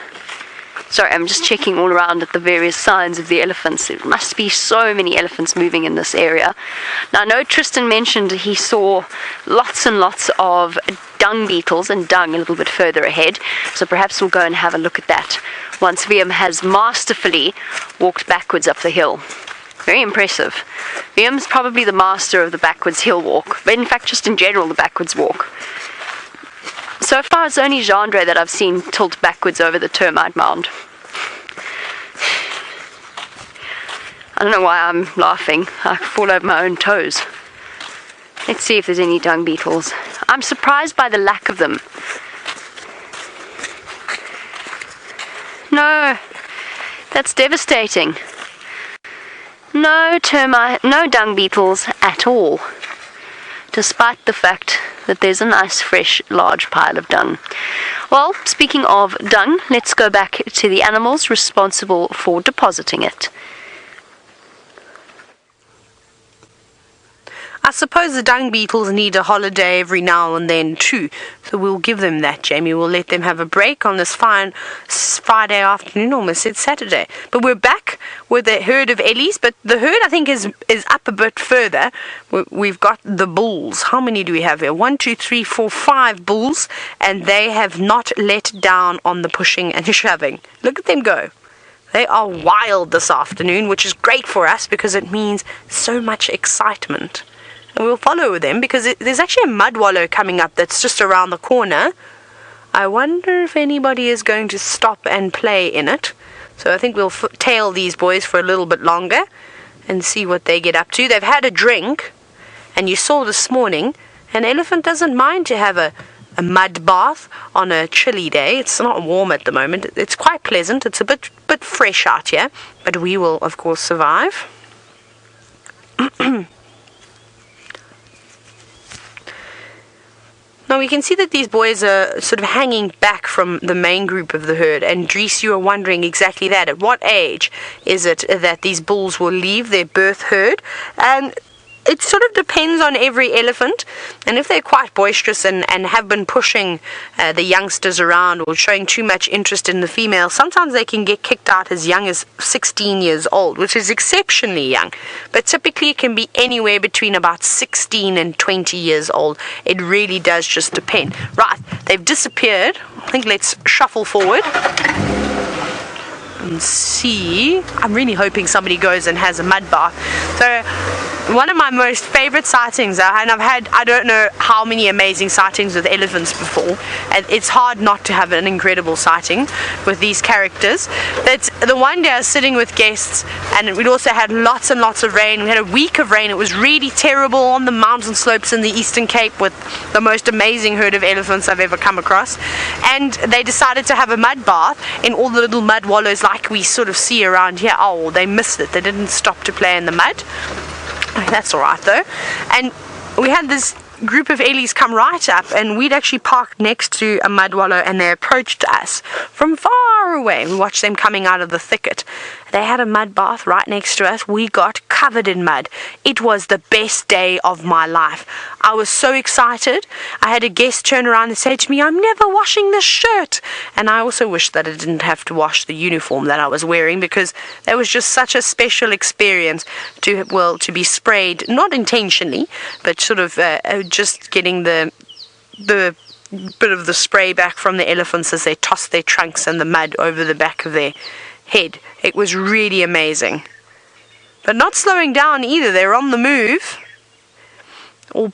Sorry, I'm just checking all around at the various signs of the elephants. There must be so many elephants moving in this area. Now, I know Tristan mentioned he saw lots and lots of dung beetles and dung a little bit further ahead, so perhaps we'll go and have a look at that once Liam has masterfully walked backwards up the hill. Very impressive. Liam's probably the master of the backwards hill walk, but in fact just in general the backwards walk. So far it's only Gendre that I've seen tilt backwards over the termite mound. I don't know why I'm laughing. I fall over my own toes. Let's see if there's any dung beetles. I'm surprised by the lack of them. No, that's devastating. No dung beetles at all, despite the fact that there's a nice fresh large pile of dung. Well, speaking of dung, let's go back to the animals responsible for depositing it. I suppose the dung beetles need a holiday every now and then too, so we'll give them that, Jamie. We'll let them have a break on this fine Friday afternoon, almost it's Saturday. But we're back with a herd of Ellies, but the herd I think is up a bit further. We've got the bulls. How many do we have here? 1, 2, 3, 4, 5 bulls, and they have not let down on the pushing and shoving. Look at them go. They are wild this afternoon, which is great for us because it means so much excitement. And we'll follow them because there's actually a mud wallow coming up that's just around the corner. I wonder if anybody is going to stop and play in it. So I think we'll tail these boys for a little bit longer and see what they get up to. They've had a drink, and you saw this morning, an elephant doesn't mind to have a mud bath on a chilly day. It's not warm at the moment. It's quite pleasant. It's a bit fresh out here, but we will, of course, survive. Now we can see that these boys are sort of hanging back from the main group of the herd, and Dries, you are wondering exactly that. At what age is it that these bulls will leave their birth herd? And it sort of depends on every elephant, and if they're quite boisterous and have been pushing the youngsters around or showing too much interest in the female, sometimes they can get kicked out as young as 16 years old, which is exceptionally young. But typically it can be anywhere between about 16 and 20 years old. It really does just depend. Right, they've disappeared. I think let's shuffle forward and see. I'm really hoping somebody goes and has a mud bath. So one of my most favorite sightings, and I've had I don't know how many amazing sightings with elephants before, and it's hard not to have an incredible sighting with these characters. That's the one day I was sitting with guests, and we'd also had lots and lots of rain. We had a week of rain. It was really terrible on the mountain slopes in the Eastern Cape with the most amazing herd of elephants I've ever come across, and they decided to have a mud bath in all the little mud wallows like we sort of see around here. Oh, they missed it. They didn't stop to play in the mud. That's alright though. And we had this group of Ellies come right up, and we'd actually parked next to a mud wallow, and they approached us from far away. We watched them coming out of the thicket. They had a mud bath right next to us. We got covered in mud. It was the best day of my life. I was so excited. I had a guest turn around and say to me, "I'm never washing this shirt." And I also wished that I didn't have to wash the uniform that I was wearing, because that was just such a special experience to be sprayed, not intentionally, but sort of just getting the bit of the spray back from the elephants as they tossed their trunks and the mud over the back of their head. It was really amazing. But not slowing down either. They're on the move. All